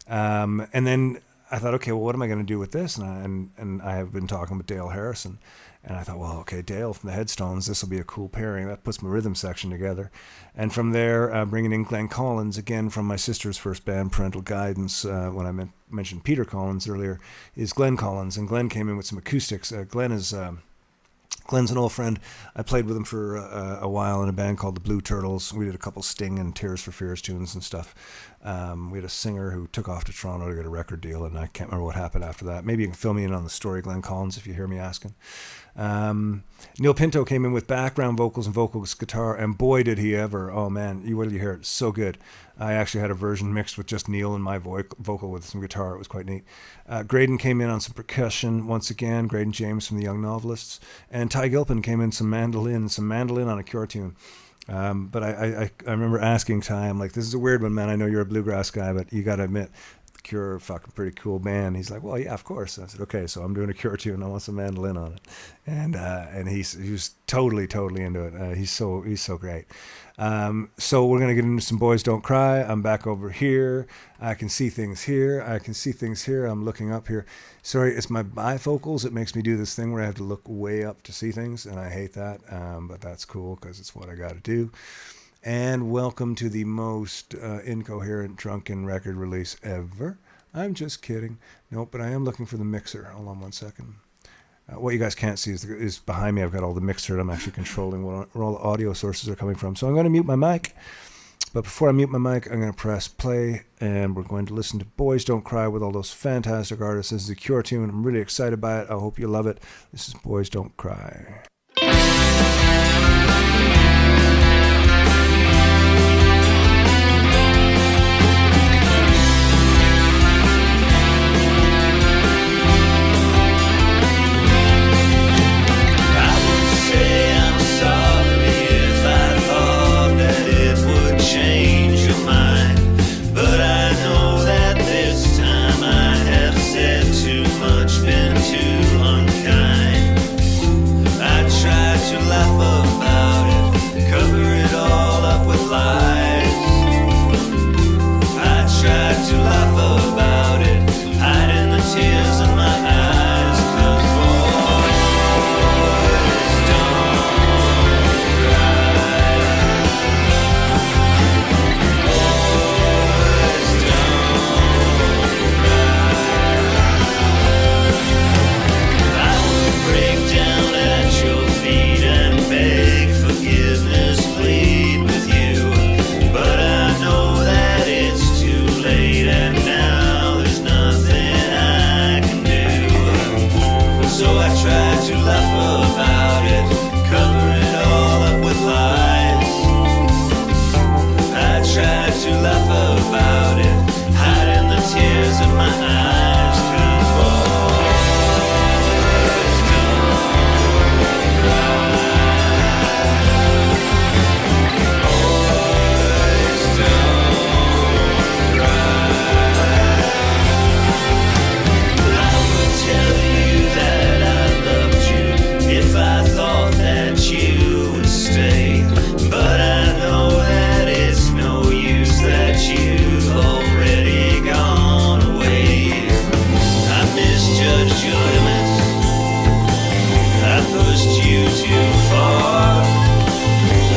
And then I thought, okay, well, what am I going to do with this? And I have been talking with Dale Harrison. And I thought, well, okay, Dale from the Headstones, this will be a cool pairing. That puts my rhythm section together. And from there, bringing in Glenn Collins, again from my sister's first band, Parental Guidance, when I mentioned Peter Collins earlier, is Glenn Collins. And Glenn came in with some acoustics. Glenn's an old friend. I played with him for a while in a band called the Blue Turtles. We did a couple Sting and Tears for Fears tunes and stuff. We had a singer who took off to Toronto to get a record deal, and I can't remember what happened after that. Maybe you can fill me in on the story, Glenn Collins, if you hear me asking. Neil Pinto came in with background vocals and vocals guitar, and boy did he ever. Oh man, you wait till you hear it. It's so good. I actually had a version mixed with just Neil and my vocal with some guitar. It was quite neat. Graydon came in on some percussion once again. Graydon James from the Young Novelists. And Ty Gilpin came in some mandolin on a Cure tune. But I remember asking Ty, I'm like, this is a weird one, man. I know you're a bluegrass guy, but you got to admit, the Cure are fucking pretty cool band. He's like, well, yeah, of course. I said, okay, so I'm doing a Cure tune. I want some mandolin on it. And he was totally into it. He's so great. So we're going to get into some Boys Don't Cry. I'm back over here. I can see things here. I'm looking up here. Sorry, it's my bifocals. It makes me do this thing where I have to look way up to see things, and I hate that. But that's cool because it's what I got to do. And welcome to the most incoherent drunken record release ever. I'm just kidding. Nope, but I am looking for the mixer. Hold on one second. What you guys can't see is behind me. I've got all the mixer. I'm actually controlling where all the audio sources are coming from. So I'm going to mute my mic. But before I mute my mic, I'm going to press play, and we're going to listen to Boys Don't Cry with all those fantastic artists. This is a Cure tune. I'm really excited by it. I hope you love it. This is Boys Don't Cry. Too unkind. I to laugh about it, cover it all up with lies. I tried to laugh about it, hiding the tears in my eyes. 'Cause boys don't cry. Boys don't cry. I would tell you that I loved you if I thought that you would stay. But I know that it's no use, that you've already gone away. I misjudged your limits, I pushed you too far.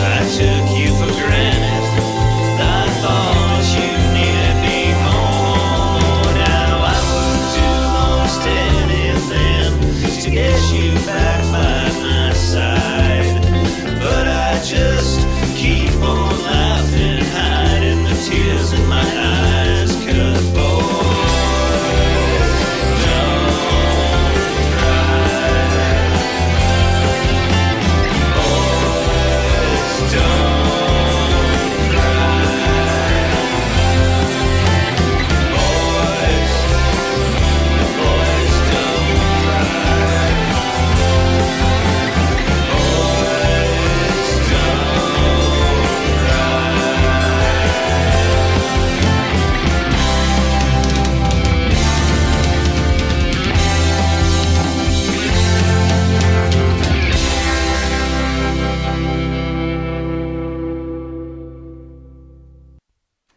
I took you for granted, I thought you needed me more. Now I would do most anything to get you back by my side. But I just keep on laughing, hiding the tears in my eyes. 'Cause boys don't cry. Boys don't cry. Boys don't cry. Boys don't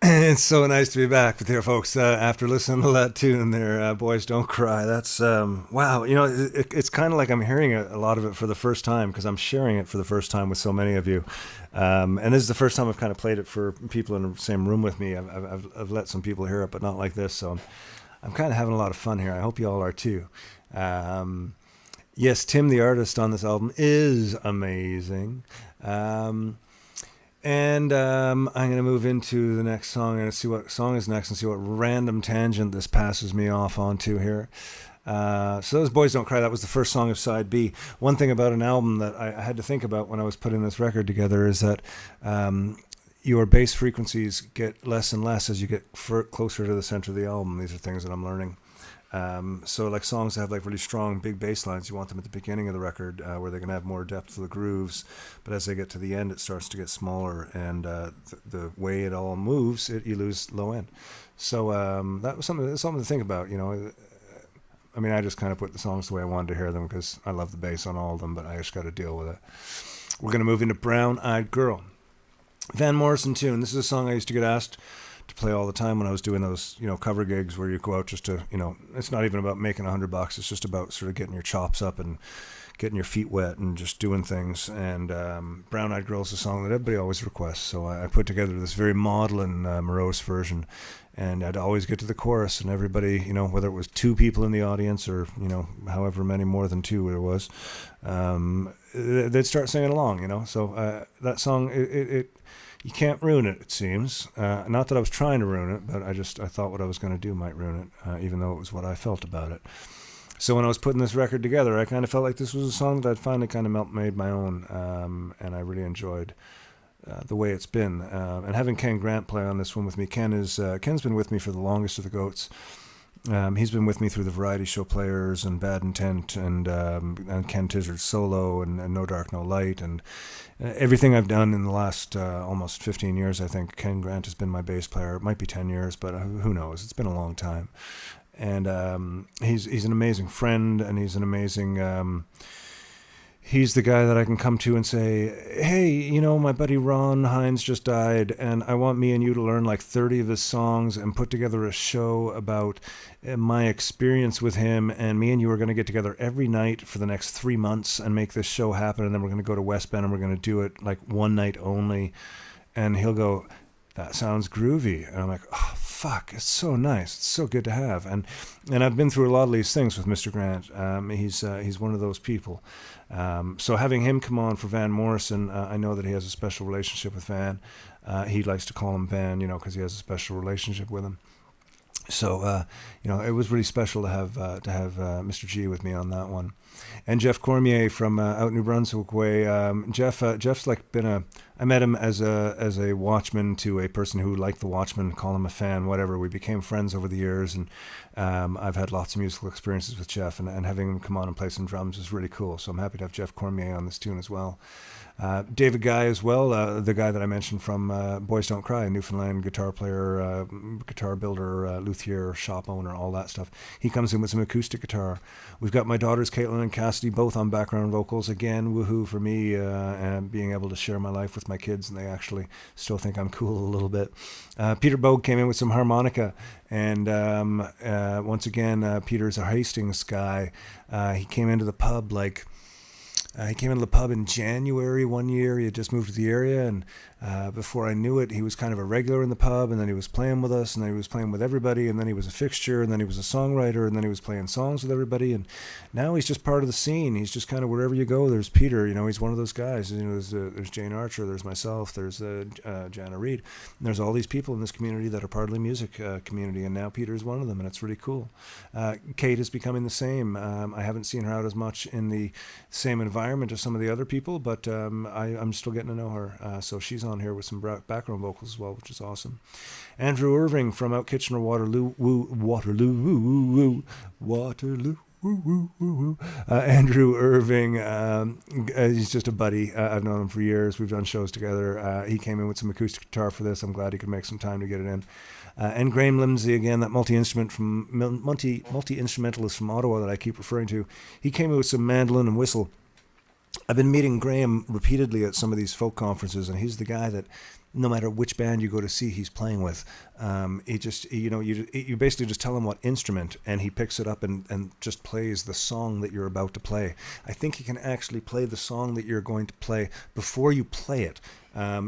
It's so nice to be back with you folks after listening to that tune there, Boys Don't Cry. That's, wow, you know, it's kind of like I'm hearing a lot of it for the first time because I'm sharing it for the first time with so many of you. And this is the first time I've kind of played it for people in the same room with me. I've let some people hear it, but not like this. So I'm kind of having a lot of fun here. I hope you all are too. Yes, Tim, the artist on this album, is amazing. And I'm going to move into the next song. I'm going to see what song is next and see what random tangent this passes me off onto here. So those Boys Don't Cry, that was the first song of side B. One thing about an album that I had to think about when I was putting this record together is that your bass frequencies get less and less as you get closer to the center of the album. These are things that I'm learning. So like songs that have like really strong big bass lines, you want them at the beginning of the record where they're going to have more depth to the grooves, but as they get to the end it starts to get smaller, and the way it all moves, you lose low end. So that was something to think about, you know. I mean, I just kind of put the songs the way I wanted to hear them because I love the bass on all of them, but I just got to deal with it. We're going to move into Brown Eyed Girl, Van Morrison tune. This is a song I used to get asked to play all the time when I was doing those, you know, cover gigs where you go out just to, you know, it's not even about making $100. It's just about sort of getting your chops up and getting your feet wet and just doing things. And Brown Eyed Girl is a song that everybody always requests. So I put together this very maudlin, morose version. And I'd always get to the chorus, and everybody, you know, whether it was two people in the audience or, you know, however many more than two there was, they'd start singing along, you know. So that song, you can't ruin it, it seems. Not that I was trying to ruin it, but I thought what I was going to do might ruin it, even though it was what I felt about it. So when I was putting this record together, I kind of felt like this was a song that I'd finally kind of made my own, and I really enjoyed the way it's been. And having Ken Grant play on this one with me, Ken's been with me for the longest of the Goats. He's been with me through the Variety Show Players and Bad Intent and Ken Tizard's solo and No Dark, No Light, and everything I've done in the last almost 15 years. I think Ken Grant has been my bass player. It might be 10 years, but who knows? It's been a long time. And he's an amazing friend, and he's an amazing... He's the guy that I can come to and say, hey, you know, my buddy Ron Hines just died, and I want me and you to learn like 30 of his songs and put together a show about my experience with him, and me and you are going to get together every night for the next 3 months and make this show happen, and then we're going to go to West Bend and we're going to do it like one night only. And he'll go, that sounds groovy. And I'm like, oh, fuck, it's so nice. It's so good to have. And I've been through a lot of these things with Mr. Grant. He's one of those people. So having him come on for Van Morrison, I know that he has a special relationship with Van. He likes to call him Van, you know, because he has a special relationship with him. So, you know, it was really special to have Mr. G with me on that one. And Jeff Cormier from out New Brunswick way. Jeff's like I met him as a watchman to a person who liked the Watchmen, call him a fan, whatever. We became friends over the years, and I've had lots of musical experiences with Jeff, and having him come on and play some drums is really cool. So I'm happy to have Jeff Cormier on this tune as well. David Guy as well, the guy that I mentioned from Boys Don't Cry, Newfoundland guitar player, guitar builder, luthier, shop owner, all that stuff. He comes in with some acoustic guitar. We've got my daughters, Caitlin and Cassidy, both on background vocals. Again, woohoo for me, and being able to share my life with my kids, and they actually still think I'm cool a little bit. Peter Bogue came in with some harmonica, and once again, Peter's a Hastings guy. He came into the pub in January one year. He had just moved to the area, and before I knew it, he was kind of a regular in the pub, and then he was playing with us, and then he was playing with everybody, and then he was a fixture, and then he was a songwriter, and then he was playing songs with everybody, and now he's just part of the scene. He's just kind of wherever you go, there's Peter. He's one of those guys. There's Jane Archer, there's myself, there's Jana Reed, and there's all these people in this community that are part of the music community, and now Peter's one of them, and it's really cool. Kate is becoming the same. I haven't seen her out as much in the same environment as some of the other people, but I'm still getting to know her, so she's on here with some background vocals as well, which is awesome. Andrew Irving from out Kitchener, Waterloo. Andrew Irving, he's just a buddy. I've known him for years. We've done shows together. He came in with some acoustic guitar for this. I'm glad he could make some time to get it in. And Graham Lindsay, again, that multi-instrumentalist from Ottawa that I keep referring to. He came in with some mandolin and whistle. I've been meeting Graham repeatedly at some of these folk conferences, and he's the guy that no matter which band you go to see, he's playing with. You basically just tell him what instrument, and he picks it up and just plays the song that you're about to play. I think he can actually play the song that you're going to play before you play it.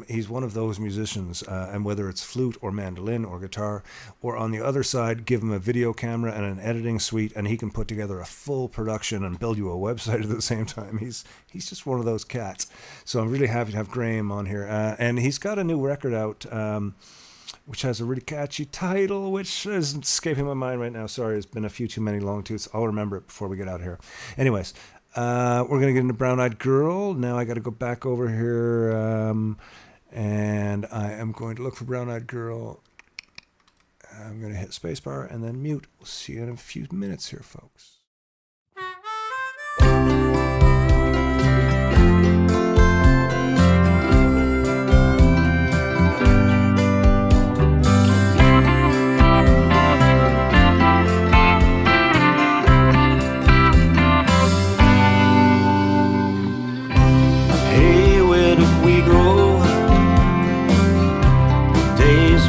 He's one of those musicians, and whether it's flute or mandolin or guitar, or on the other side, give him a video camera and an editing suite, and he can put together a full production and build you a website at the same time. He's just one of those cats. So I'm really happy to have Graham on here. And he's got a new record out, which has a really catchy title, which is escaping my mind right now. Sorry, there's been a few too many long tooths. I'll remember it before we get out of here. Anyways, we're going to get into Brown Eyed Girl. Now I got to go back over here, and I am going to look for Brown Eyed Girl. I'm going to hit spacebar and then mute. We'll see you in a few minutes here, folks.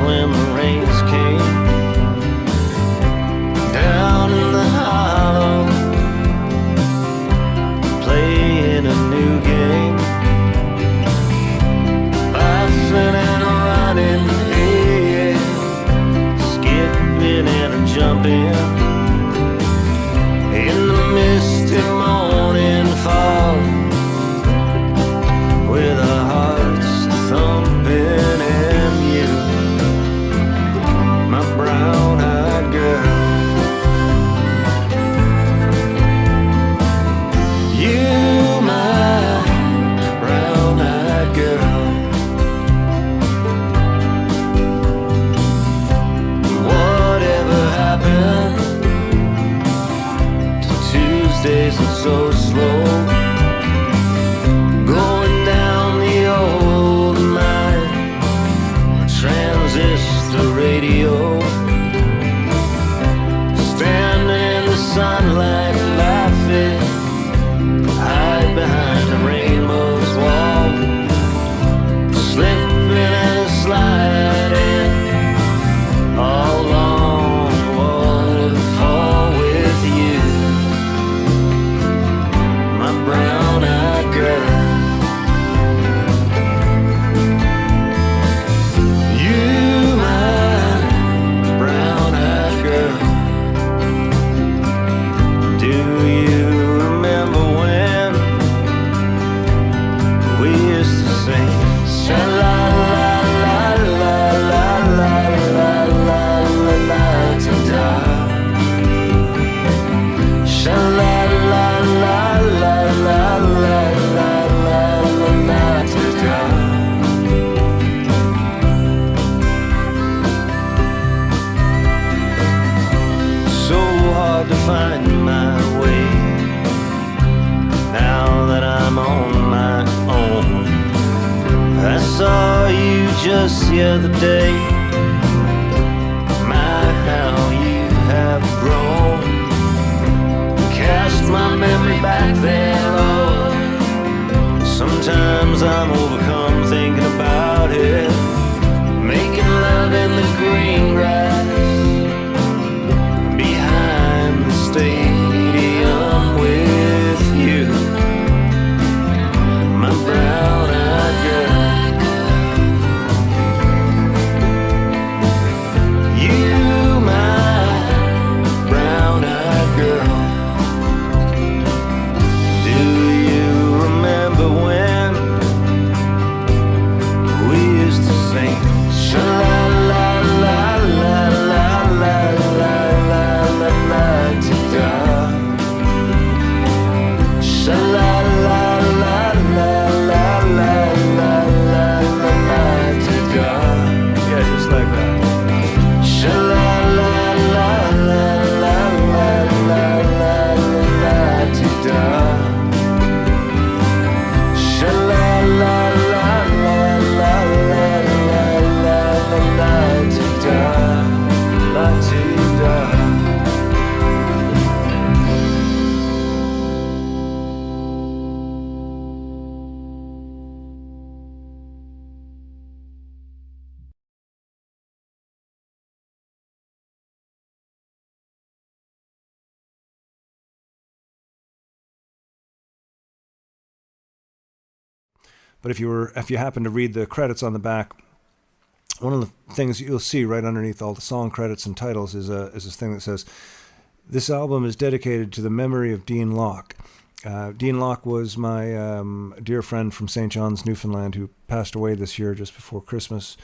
When the rains came down in the hollow, playing a new game, laughing and running, yeah, skipping and jumping in the misty morning fog, with our hearts thumping and you, my brown-eyed girl. You, my brown-eyed girl. Whatever happened to Tuesdays and so slow, going down the old line, transistor radio, standing in the sunlight laughing, hide behind the rainbow's wall, slipping and sliding all along the waterfall with you, just the other day. My, how you have grown. Cast my memory back there, Lord. Sometimes I'm overcome thinking about it. Making love in the green grass behind the stadium with you, my brown-eyed girl. You, my brown-eyed girl. Do you remember when we used to sing sha-la-la-la-la-la-la-la-la-la-la-la-ti-da? Sha-la-la-la-la-la-la-la-la-la-ti-da? Yeah, just like that. Sha-la-la-la-la-la-la-la-la-la-ti-da? But if you happen to read the credits on the back, one of the things you'll see right underneath all the song credits and titles is this thing that says, "This album is dedicated to the memory of Dean Locke." Dean Locke was my dear friend from St. John's, Newfoundland, who passed away this year just before Christmas.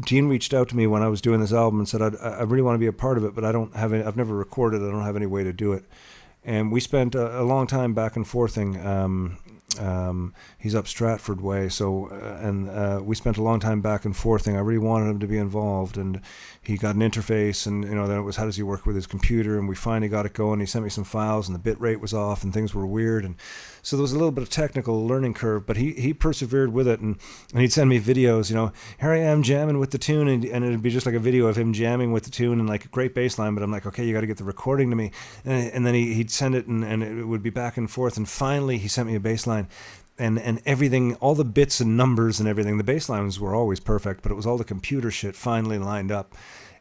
Dean reached out to me when I was doing this album and said, I really want to be a part of it, but I've never recorded it. I don't have any way to do it. And we spent a long time back and forthing. He's up Stratford way, so we spent a long time back and forthing. I really wanted him to be involved, and he got an interface, and then it was how does he work with his computer, and we finally got it going. He sent me some files, and the bit rate was off, and things were weird, and so there was a little bit of technical learning curve, but he persevered with it, and he'd send me videos. Here I am jamming with the tune, and it'd be just like a video of him jamming with the tune and like a great bass line, but I'm like, okay, you got to get the recording to me, and then he'd send it, and it would be back and forth, and finally he sent me a bass line. And everything, all the bits and numbers and everything, the bass lines were always perfect, but it was all the computer shit finally lined up.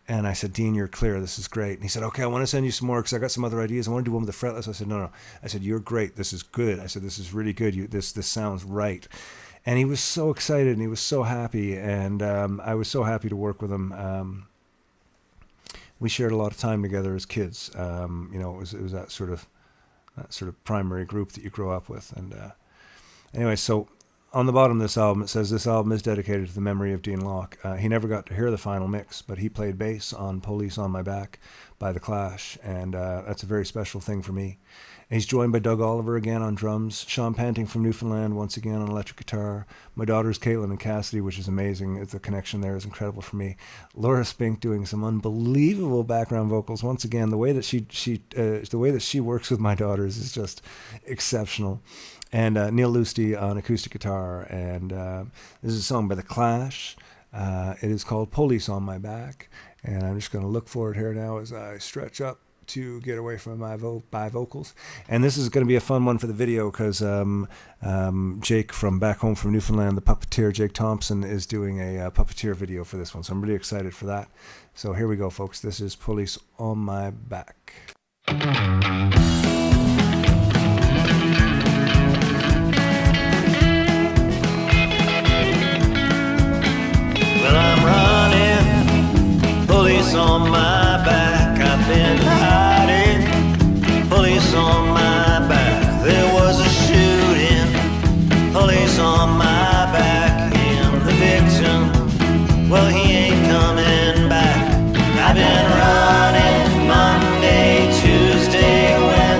And I said, Dean, you're clear. This is great. And he said, okay, I want to send you some more because I got some other ideas. I want to do one with the fretless. I said, no. I said, you're great. This is good. I said, this is really good. This sounds right. And he was so excited and he was so happy. And I was so happy to work with him. We shared a lot of time together as kids. It was that sort of primary group that you grow up with. And anyway, so on the bottom of this album, it says, this album is dedicated to the memory of Dean Locke. He never got to hear the final mix, but he played bass on Police on My Back by The Clash, and that's a very special thing for me. And he's joined by Doug Oliver again on drums, Sean Panting from Newfoundland once again on electric guitar, my daughters Caitlin and Cassidy, which is amazing. The connection there is incredible for me. Laura Spink doing some unbelievable background vocals. Once again, the way that she works with my daughters is just exceptional. And Neil Lusty on acoustic guitar. And this is a song by The Clash. It is called Police on My Back. And I'm just going to look for it here now as I stretch up to get away from my vocals. And this is going to be a fun one for the video because Jake from back home from Newfoundland, the puppeteer Jake Thompson, is doing a puppeteer video for this one. So I'm really excited for that. So here we go, folks. This is Police on My Back. Well, I'm running, police on my back. I've been hiding, police on my back. There was a shooting, police on my back. And the victim, well, he ain't coming back. I've been running Monday, Tuesday, Wednesday.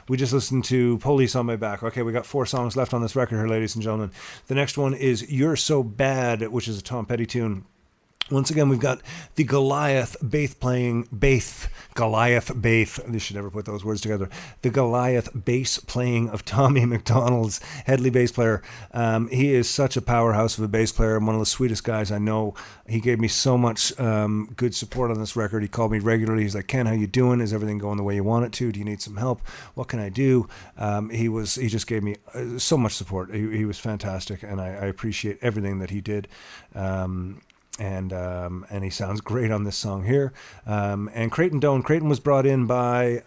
We just listened to Police on My Back. Okay, we got 4 songs left on this record here, ladies and gentlemen. The next one is You're So Bad, which is a Tom Petty tune. Once again, we've got the Goliath bass. They should never put those words together. The Goliath bass playing of Tommy McDonald's Headley bass player. He is such a powerhouse of a bass player and one of the sweetest guys I know. He gave me so much good support on this record. He called me regularly. He's like, Ken, how you doing? Is everything going the way you want it to? Do you need some help? What can I do? He just gave me so much support. He was fantastic, and I appreciate everything that he did. And he sounds great on this song here. And Creighton Doan. Creighton was brought in by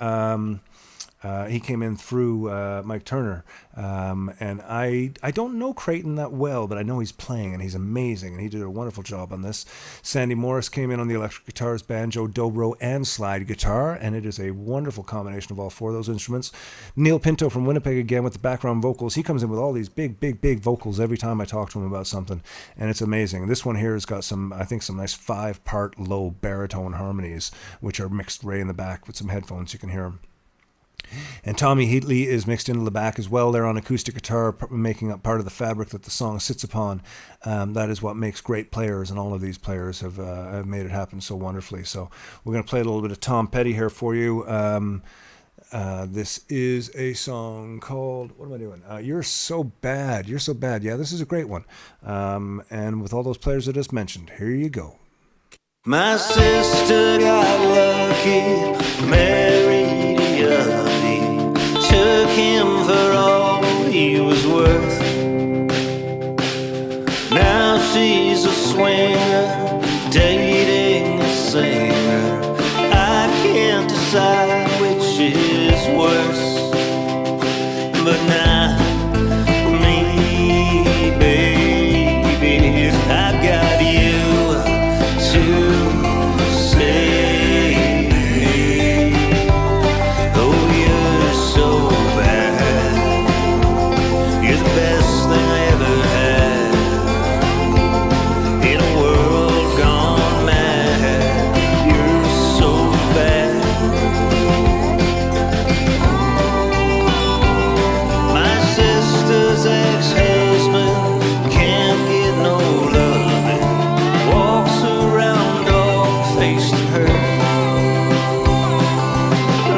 he came in through Mike Turner. And I don't know Creighton that well, but I know he's playing and he's amazing, and he did a wonderful job on this. Sandy Morris came in on the electric guitars, banjo, dobro, and slide guitar, and it is a wonderful combination of all 4 of those instruments. Neil Pinto from Winnipeg again with the background vocals. He comes in with all these big vocals every time I talk to him about something, and it's amazing. This one here has got some nice 5-part low baritone harmonies, which are mixed right in the back with some headphones. You can hear them. And Tommy Heatley is mixed into the back as well. They're on acoustic guitar, making up part of the fabric that the song sits upon. That is what makes great players, and all of these players have made it happen so wonderfully. So we're going to play a little bit of Tom Petty here for you. This is a song called, what am I doing? You're So Bad. You're So Bad. Yeah, this is a great one. And with all those players I just mentioned, here you go. My sister got lucky, married a yuppie, took him for all he was worth. Now she's a swinger, dating a singer. I can't decide which is worse, but not me, baby. I've got you to save me. Oh, you're so bad. You're the best thing I ever had in a world gone mad. You're so bad. My sister's ex-husband can't get no loving, walks around all face to her.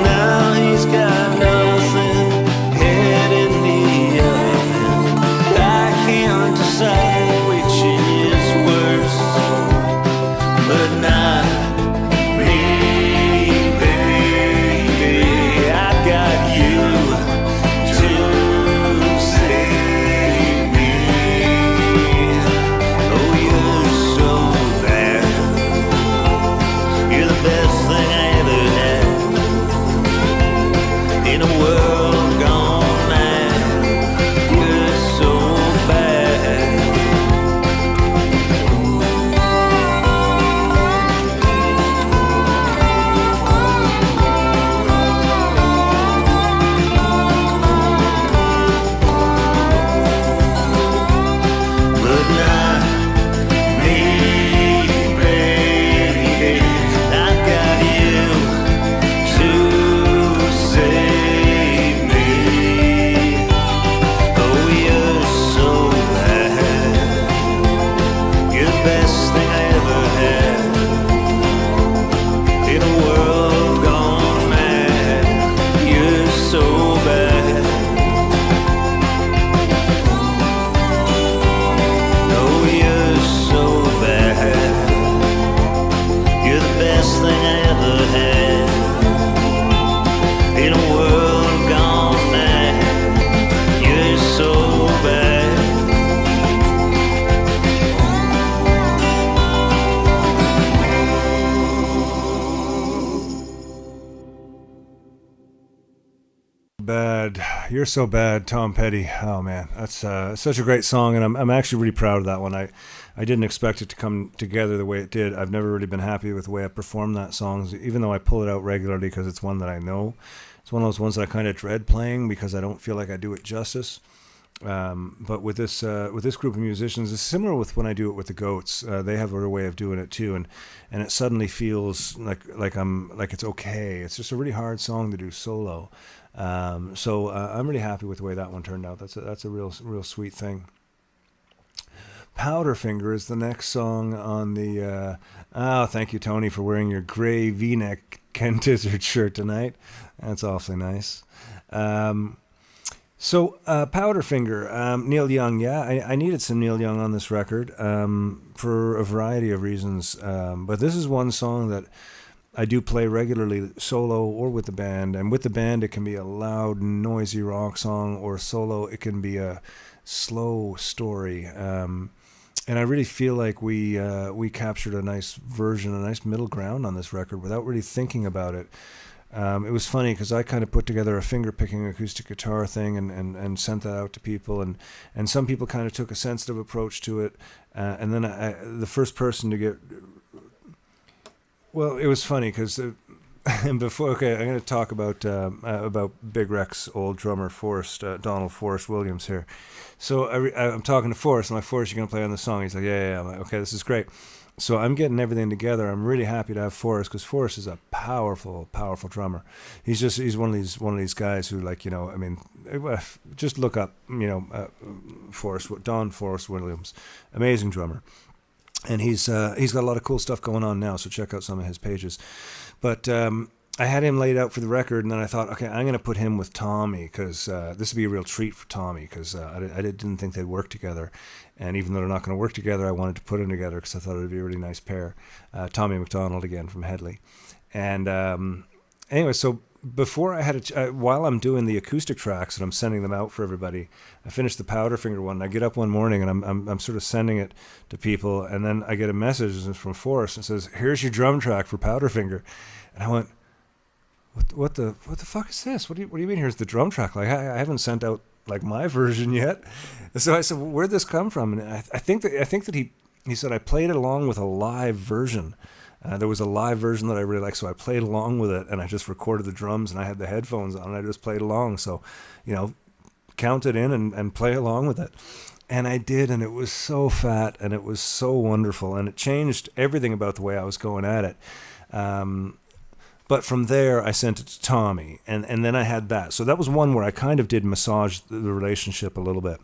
Now he's got nothing, head in the oven. I can't decide which is worse, but not me, baby. I've got you to save me. Oh, you're so bad. You're the best thing I ever had in a world gone mad. You're so bad. But not me, baby. I've got you to save me. Oh, you're so bad. You're the best thing I ever had in a world gone mad. You're so bad. Oh, you're so bad. You're the best thing I ever had in a world gone mad. You're so bad. Bad. You're So Bad, Tom Petty. Oh man, that's such a great song, and I'm actually really proud of that one. I didn't expect it to come together the way it did. I've never really been happy with the way I performed that song, even though I pull it out regularly because it's one that I know. It's one of those ones that I kind of dread playing because I don't feel like I do it justice. But with this group of musicians, it's similar with when I do it with the Goats. They have a way of doing it too, and it suddenly feels like it's okay. It's just a really hard song to do solo. So I'm really happy with the way that one turned out. That's a real sweet thing. Powderfinger is the next song on the. Thank you, Tony, for wearing your gray V-neck Ken Tizzard shirt tonight. That's awfully nice. So Powderfinger, Neil Young. Yeah, I needed some Neil Young on this record for a variety of reasons. But this is one song that I do play regularly, solo or with the band. And with the band, it can be a loud, noisy rock song, or solo, it can be a slow story. And I really feel like we captured a nice version, a nice middle ground on this record without really thinking about it. It was funny because I kind of put together a finger-picking acoustic guitar thing and sent that out to people, and some people kind of took a sensitive approach to it. And then the first person to get... Well, it was funny because... before, okay, I'm going to talk about Big Rex, old drummer Forrest, Donald Forrest Williams here. So I'm talking to Forrest. I'm like, Forrest, you're going to play on the song? He's like, yeah. I'm like, okay, this is great. So I'm getting everything together. I'm really happy to have Forrest because Forrest is a powerful, powerful drummer. He's one of these guys who, like, I mean, just look up, Don Forrest Williams, amazing drummer. And he's got a lot of cool stuff going on now, so check out some of his pages. But I had him laid out for the record, and then I thought, okay, I'm going to put him with Tommy because this would be a real treat for Tommy because I didn't think they'd work together. And even though they're not going to work together, I wanted to put them together because I thought it would be a really nice pair. Tommy McDonald again from Headley. And anyway, so before I had while I'm doing the acoustic tracks and I'm sending them out for everybody, I finished the Powderfinger one. I get up one morning and I'm sort of sending it to people, and then I get a message from Forrest and says, "Here's your drum track for Powderfinger," and I went, "What the fuck is this? What do you mean? Here's the drum track? Like I haven't sent out like my version yet." So I said, well, "Where'd this come from?" And I think that he said I played it along with a live version. There was a live version that I really liked, so I played along with it, and I just recorded the drums, and I had the headphones on, and I just played along. So, count it in and play along with it. And I did, and it was so fat, and it was so wonderful, and it changed everything about the way I was going at it. But from there, I sent it to Tommy, and then I had that. So that was one where I kind of did massage the relationship a little bit.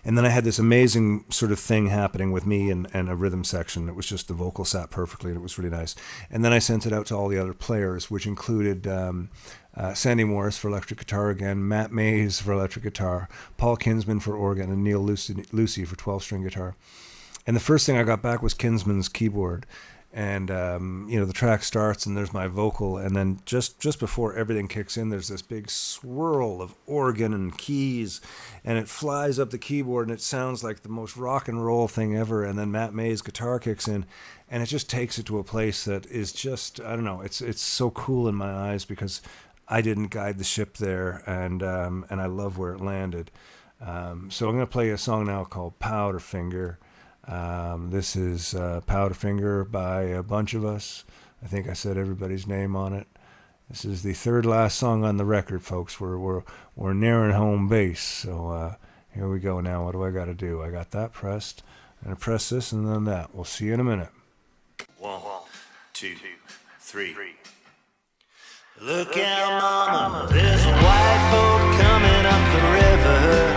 And then I had this amazing sort of thing happening with me and a rhythm section. It was just the vocal sat perfectly, and it was really nice. And then I sent it out to all the other players, which included Sandy Morris for electric guitar again, Matt Mays for electric guitar, Paul Kinsman for organ, and Neil Lucy for 12-string guitar. And the first thing I got back was Kinsman's keyboard. And, the track starts and there's my vocal. And then just before everything kicks in, there's this big swirl of organ and keys. And it flies up the keyboard and it sounds like the most rock and roll thing ever. And then Matt May's guitar kicks in and it just takes it to a place that is just, I don't know, it's so cool in my eyes because I didn't guide the ship there. And I love where it landed. So I'm going to play a song now called Powderfinger. This is Powderfinger by a bunch of us. I think I said everybody's name on it. This is the third last song on the record, folks. We're nearing home base. So here we go now. What do I got to do? I got that pressed. I'm going to press this and then that. We'll see you in a minute. 1, 2, 3. Look out, mama, there's a white boat coming up the river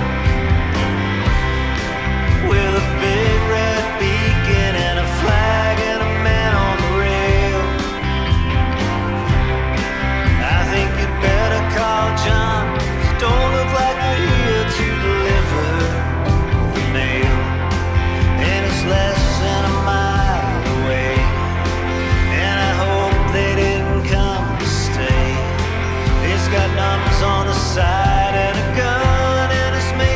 with a big red beacon and a flag and a man on the rail. I think you'd better call John. You don't look like you're here to deliver the mail, and it's less than a mile away, and I hope they didn't come to stay. It's got numbers on the side and a gun, and it's made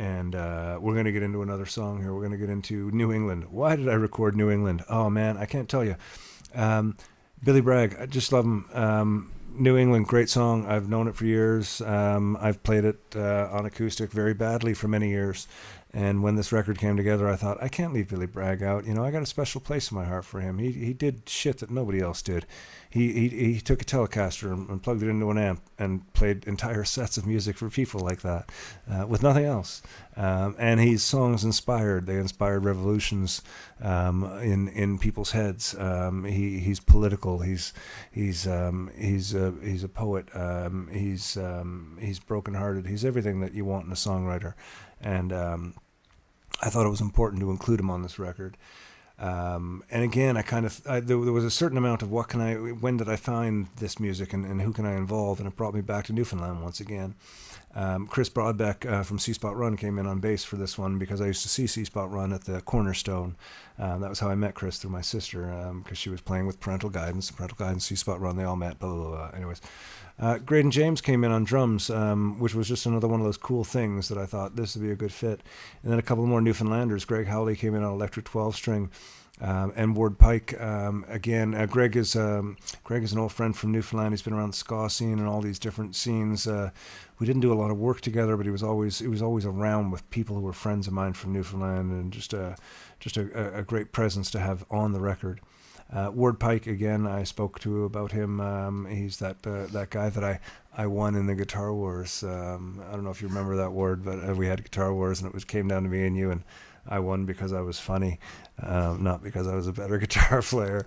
And we're going to get into another song here. We're going to get into New England. Why did I record New England? Oh, man, I can't tell you. Billy Bragg, I just love him. New England, great song. I've known it for years. I've played it on acoustic very badly for many years. And when this record came together, I thought, I can't leave Billy Bragg out. You know, I got a special place in my heart for him. He did shit that nobody else did. He took a Telecaster and plugged it into an amp and played entire sets of music for people like that with nothing else. And his songs they inspired revolutions in people's heads. He's political. He's a poet. He's brokenhearted. He's everything that you want in a songwriter. And I thought it was important to include him on this record. And again, there was a certain amount of when did I find this music and who can I involve? And it brought me back to Newfoundland once again. Chris Broadbeck from C Spot Run came in on bass for this one because I used to see C Spot Run at the Cornerstone. That was how I met Chris, through my sister, because she was playing with Parental Guidance, C Spot Run, they all met, blah, blah, blah. Anyways. Graydon James came in on drums, which was just another one of those cool things that I thought this would be a good fit. And then a couple more Newfoundlanders. Greg Howley came in on electric 12-string, and Ward Pike again. Greg is an old friend from Newfoundland. He's been around the ska scene and all these different scenes. We didn't do a lot of work together, but he was always around with people who were friends of mine from Newfoundland, and just a great presence to have on the record. Ward Pike, again, I spoke to about him. He's that guy that I won in the Guitar Wars. I don't know if you remember that, Ward, but we had Guitar Wars, and it came down to me and you, and I won because I was funny, not because I was a better guitar player.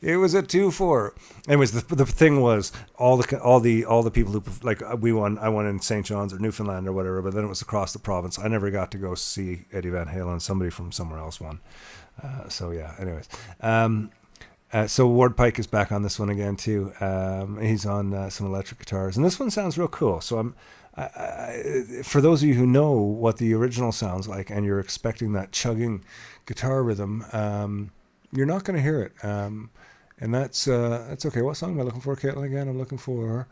It was a 2-4. Anyways, the thing was all the people who, like, I won in St. John's or Newfoundland or whatever, but then it was across the province. I never got to go see Eddie Van Halen. Somebody from somewhere else won. So yeah. Anyways. So Ward Pike is back on this one again too. He's on some electric guitars, and this one sounds real cool. So for those of you who know what the original sounds like, and you're expecting that chugging guitar rhythm, you're not going to hear it, and that's okay. What song am I looking for, Caitlin? Again, I'm looking for.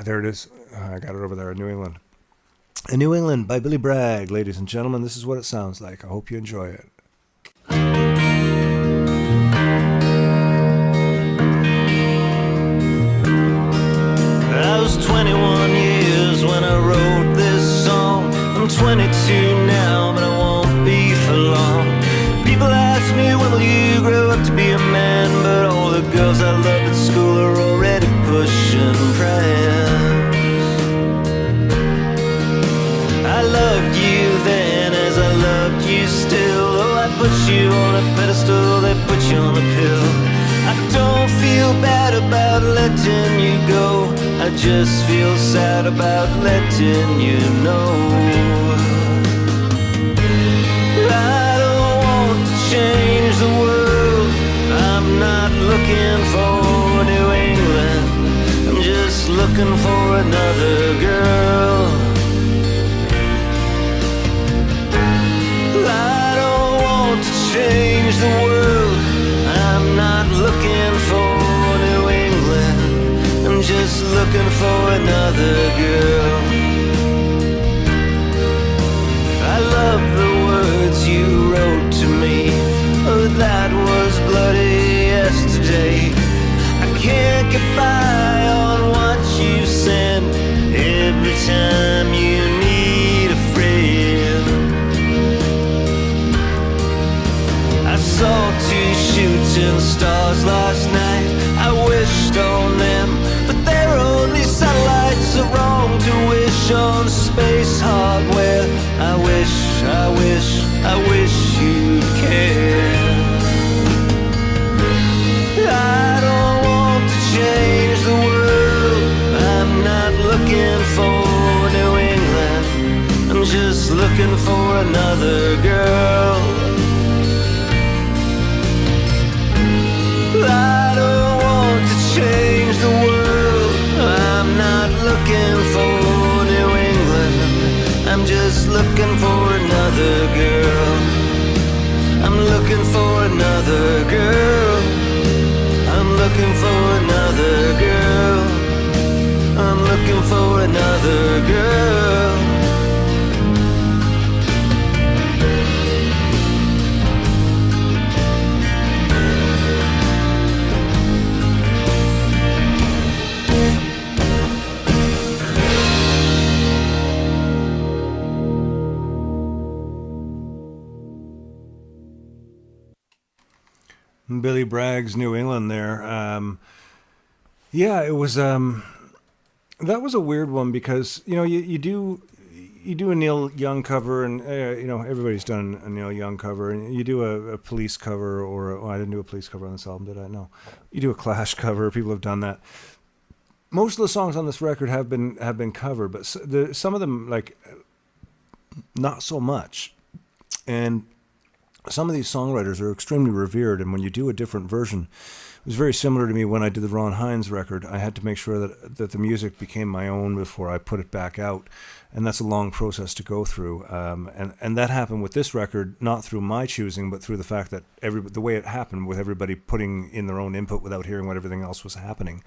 There it is. I got it over there in New England. In New England by Billy Bragg, ladies and gentlemen. This is what it sounds like. I hope you enjoy it. I was 21 years when I wrote this song. I'm 22 now, but I won't be for long. People ask me, when will you grow up to be a man? But all the girls I loved at school are already pushing prayers. I loved you then as I loved you still. Oh, I put you on a pedestal, they put you on a pill. I don't feel bad about letting you go. I just feel sad about letting you know. I don't want to change the world. I'm not looking for New England. I'm just looking for another girl. Change the world. I'm not looking for New England. I'm just looking for another girl. I love the words you wrote to me. Oh, that was bloody yesterday. I can't get by on what you send. Every time you need a friend. I saw 2 shooting stars last night. I wished on them, but they're only satellites. Are wrong to wish on space hardware. I wish you'd care. I don't want to change the world. I'm not looking for New England. I'm just looking for another girl. I don't want to change the world. I'm not looking for New England. I'm just looking for another girl. I'm looking Billy Bragg's New England there. Yeah, it was. That was a weird one because you do a Neil Young cover, and everybody's done a Neil Young cover, and you do a Police cover, or I didn't do a Police cover on this album, did I? No, you do a Clash cover. People have done that. Most of the songs on this record have been covered, but some of them not so much, and some of these songwriters are extremely revered, and when you do a different version, it was very similar to me when I did the Ron Hines record. I had to make sure that the music became my own before I put it back out, and that's a long process to go through. And that happened with this record, not through my choosing, but through the fact that the way it happened, with everybody putting in their own input without hearing what everything else was happening.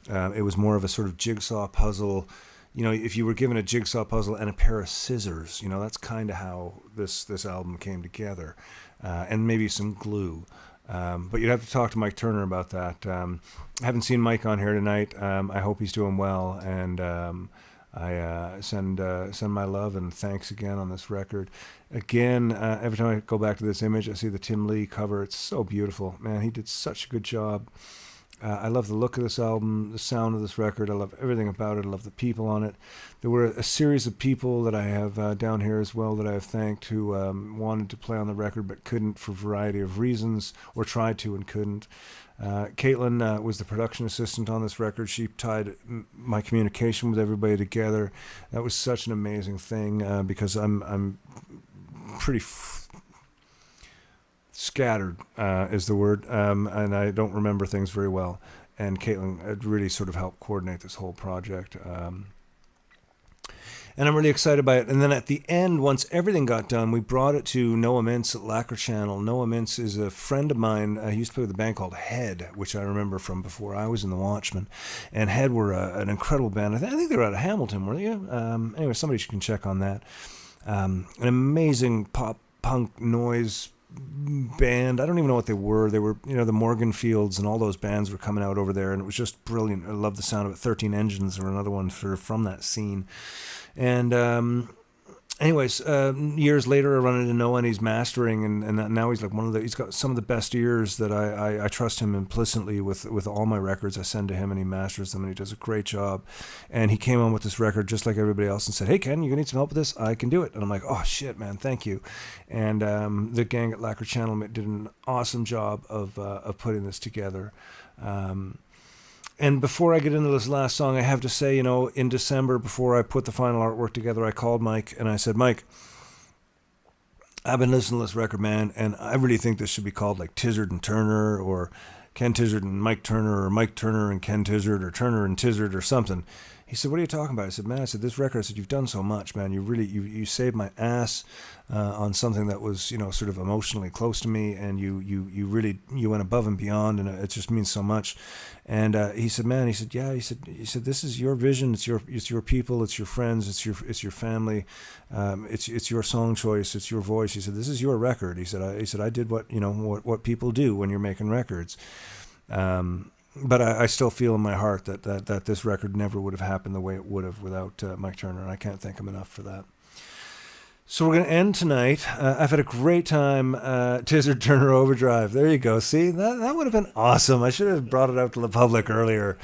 It was more of a sort of jigsaw puzzle. If you were given a jigsaw puzzle and a pair of scissors, that's kind of how this album came together, and maybe some glue. But you'd have to talk to Mike Turner about that. I haven't seen Mike on here tonight. I hope he's doing well, and I send my love and thanks again on this record. Again, every time I go back to this image, I see the Tim Lee cover. It's so beautiful. Man, he did such a good job. I love the look of this album, the sound of this record. I love everything about it. I love the people on it. There were a series of people that I have down here as well that I have thanked who wanted to play on the record but couldn't for a variety of reasons, or tried to and couldn't. Caitlin was the production assistant on this record. She tied my communication with everybody together. That was such an amazing thing because I'm pretty scattered is the word, and I don't remember things very well. And Caitlin had really sort of helped coordinate this whole project. And I'm really excited by it. And then at the end, once everything got done, we brought it to Noah Mintz at Lacquer Channel. Noah Mintz is a friend of mine. He used to play with a band called Head, which I remember from before I was in the Watchmen. And Head were an incredible band. I think they were out of Hamilton, weren't they? Anyway, somebody can check on that. An amazing pop punk noise band. I don't even know what they were. They were, the Morgan Fields and all those bands were coming out over there, and it was just brilliant. I love the sound of it. 13 Engines or another one from that scene. And anyways, years later, I run into Noah, and he's mastering, and now he's like he's got some of the best ears that I trust him implicitly with all my records. I send to him, and he masters them, and he does a great job. And he came on with this record just like everybody else and said, "Hey, Ken, you need some help with this? I can do it." And I'm like, "Oh shit, man, thank you." And the gang at Lacquer Channel did an awesome job of putting this together. And before I get into this last song, I have to say, in December, before I put the final artwork together, I called Mike and I said, "Mike, I've been listening to this record, man, and I really think this should be called like Tizard and Turner, or Ken Tizard and Mike Turner, or Mike Turner and Ken Tizard, or Turner and Tizard, or something." He said, "What are you talking about?" I said, "Man," this record," I said, "you've done so much, man. You really, you saved my ass on something that was, sort of emotionally close to me, and you really went above and beyond, and it just means so much." And he said, "Man," he said, "Yeah," he said, "This is your vision. It's your people. It's your friends. It's your family. It's your song choice. It's your voice." He said, "This is your record." He said, I did what people do when you're making records." But I still feel in my heart that this record never would have happened the way it would have without Mike Turner, and I can't thank him enough for that. So we're going to end tonight. I've had a great time. Tizard Turner Overdrive. There you go. See, that would have been awesome. I should have brought it out to the public earlier.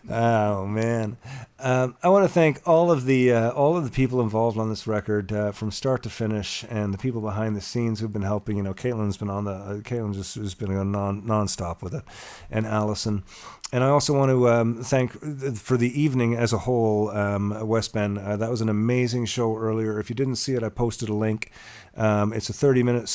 Oh, man. I want to thank all of the people involved on this record from start to finish, and the people behind the scenes who've been helping. Caitlin's been Caitlin just has been going nonstop with it, and Allison. And I also want to thank for the evening as a whole, West Bend. That was an amazing show earlier. If you didn't see it, I posted a link. It's a 30-minute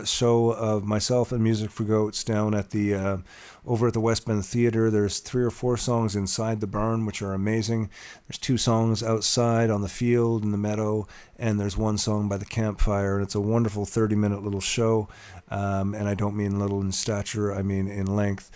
show of myself and Music for Goats down at the over at the West Bend Theater. There's 3 or 4 songs inside the barn, which are amazing. There's 2 songs outside on the field in the meadow, and there's 1 song by the campfire. And it's a wonderful 30-minute little show. And I don't mean little in stature, I mean in length.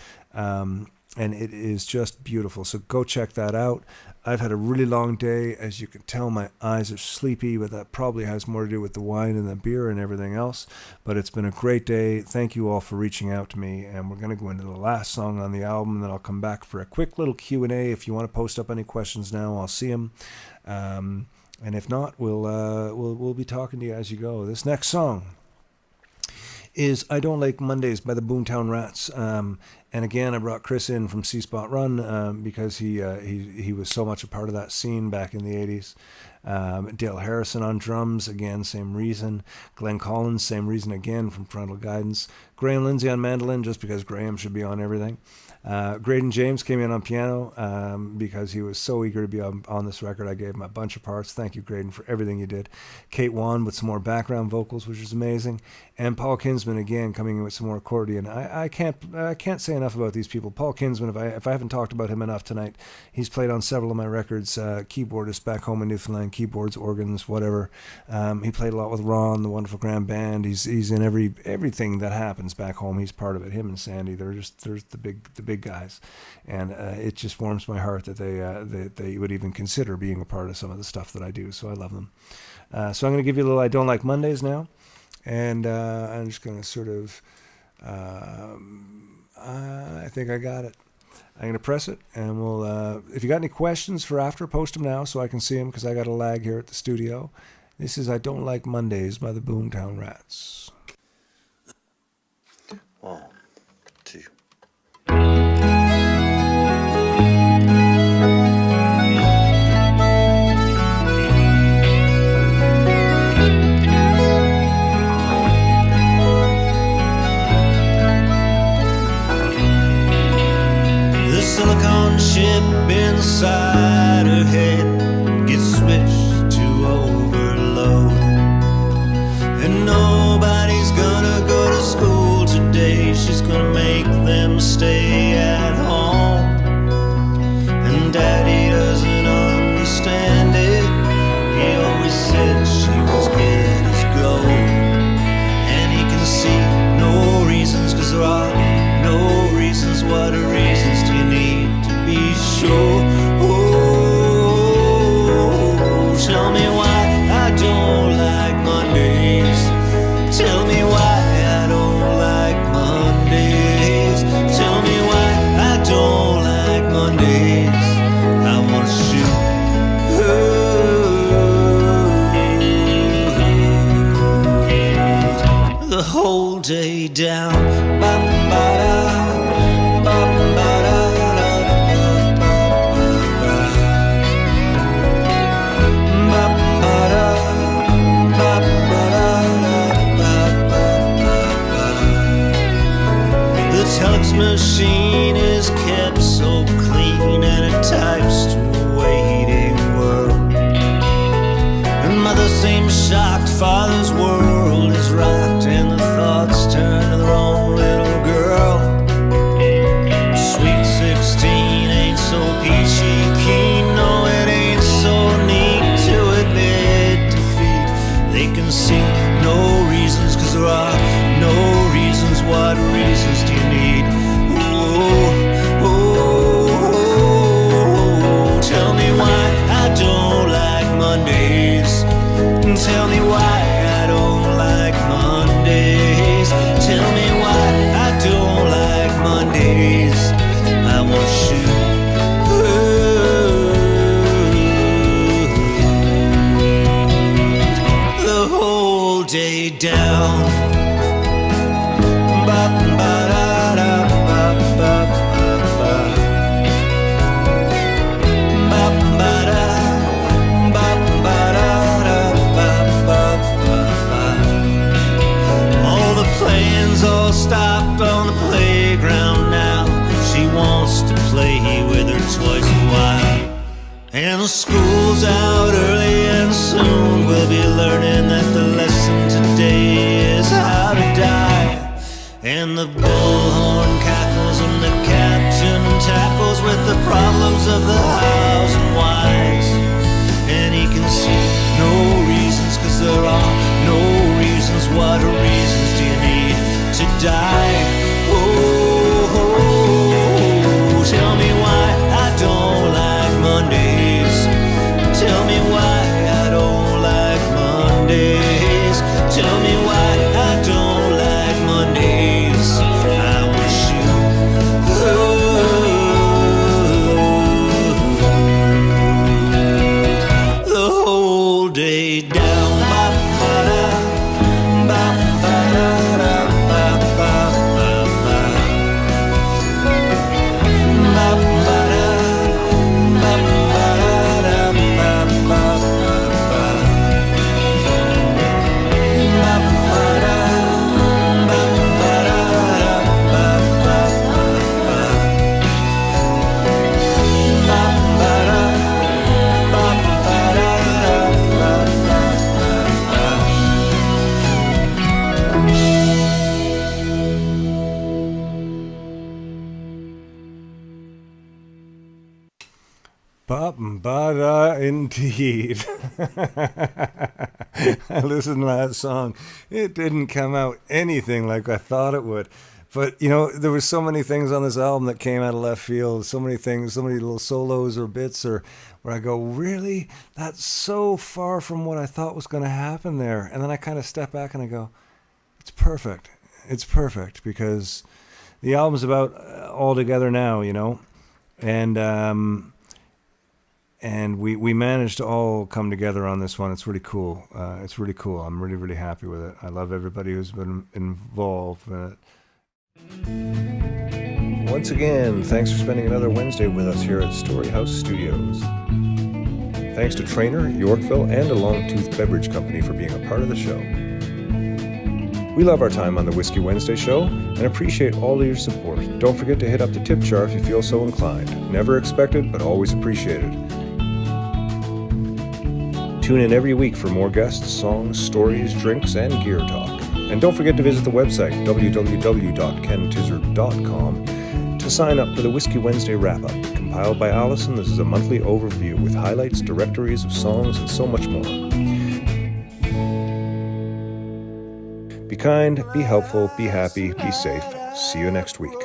And it is just beautiful. So go check that out. I've had a really long day. As you can tell, my eyes are sleepy, but that probably has more to do with the wine and the beer and everything else. But it's been a great day. Thank you all for reaching out to me. And we're going to go into the last song on the album, and then I'll come back for a quick little Q&A. If you want to post up any questions now, I'll see them. And if not, we'll be talking to you as you go. This next song is I Don't Like Mondays by the Boomtown Rats. And again, I brought Chris in from C Spot Run because he was so much a part of that scene back in the 80s. Dale Harrison on drums, again, same reason. Glenn Collins, same reason again from Frontal Guidance. Graham Lindsay on mandolin, just because Graham should be on everything. Graydon James came in on piano because he was so eager to be on this record. I gave him a bunch of parts. Thank you, Graydon, for everything you did. Kate Wan with some more background vocals, which is amazing. And Paul Kinsman, again, coming in with some more accordion. I can't say enough about these people. Paul Kinsman, if I haven't talked about him enough tonight, he's played on several of my records, keyboardist back home in Newfoundland, keyboards, organs, whatever. He played a lot with Ron, the Wonderful Grand Band. He's in everything that happens back home. He's part of it. Him and Sandy, they're the big guys, and it just warms my heart that they would even consider being a part of some of the stuff that I do. So I love them. So I'm going to give you a little I Don't Like Mondays now, and I'm just going to sort of I think I got it. I'm going to press it, and we'll if you got any questions for after, post them now so I can see them, because I got a lag here at the studio. This is I Don't Like Mondays by the Boomtown Rats. 1, 2. The silicone chip inside her head gets switched to overload, and nobody's gonna go to school today. She's gonna make them stay at home, and Daddy doesn't understand it. He always said she was good as gold, and he can see no reasons, 'cause there are no reasons. What reasons do you need to be sure? Oh, tell me why I don't like Mondays. Tell me why I don't like Mondays. Tell me why I don't like Mondays. I wanna shoot. The whole day down. The telex machine is kept so clean, and it types to a waiting world. And mother seems shocked, father's world is rocked, and the thoughts turn to their own little girl. Sweet 16 ain't so peachy keen, no, it ain't so neat to admit defeat. They can see no reasons, 'cause there are no reasons. What reasons do you need? Oh, oh, oh, tell me why I don't like Mondays. Tell me why I don't like Mondays. Tell me why I don't like Mondays. I want to shoot. The whole day down. All the plans all stopped on the playground now. She wants to play with her toys a while. And the school's out early, and soon we'll be learning that the lesson today is how to die. And the bullhorn cackles, and the captain tackles with the problems of the hows and whys. And he can see no reasons, 'cause there are no reasons. What reasons do you need to die? Oh, tell me why I don't like Mondays. Tell me why I don't like Mondays. Tell me why I don't like Mondays. I wish you Ba-da indeed. I listened to that song. It didn't come out anything like I thought it would. But, you know, there were so many things on this album that came out of left field. So many things, so many little solos or bits or where I go, really? That's so far from what I thought was going to happen there. And then I kind of step back and I go, it's perfect. It's perfect because the album's about all together now, you know. And we managed to all come together on this one. It's really cool. It's really cool. I'm really, really happy with it. I love everybody who's been involved in it. Once again, thanks for spending another Wednesday with us here at Storyhouse Studios. Thanks to Trainer, Yorkville, and the Longtooth Beverage Company for being a part of the show. We love our time on the Whiskey Wednesday show and appreciate all of your support. Don't forget to hit up the tip jar if you feel so inclined. Never expected, but always appreciated. Tune in every week for more guests, songs, stories, drinks, and gear talk. And don't forget to visit the website, www.kentizard.com, to sign up for the Whiskey Wednesday wrap-up. Compiled by Allison, this is a monthly overview with highlights, directories of songs, and so much more. Be kind, be helpful, be happy, be safe. See you next week.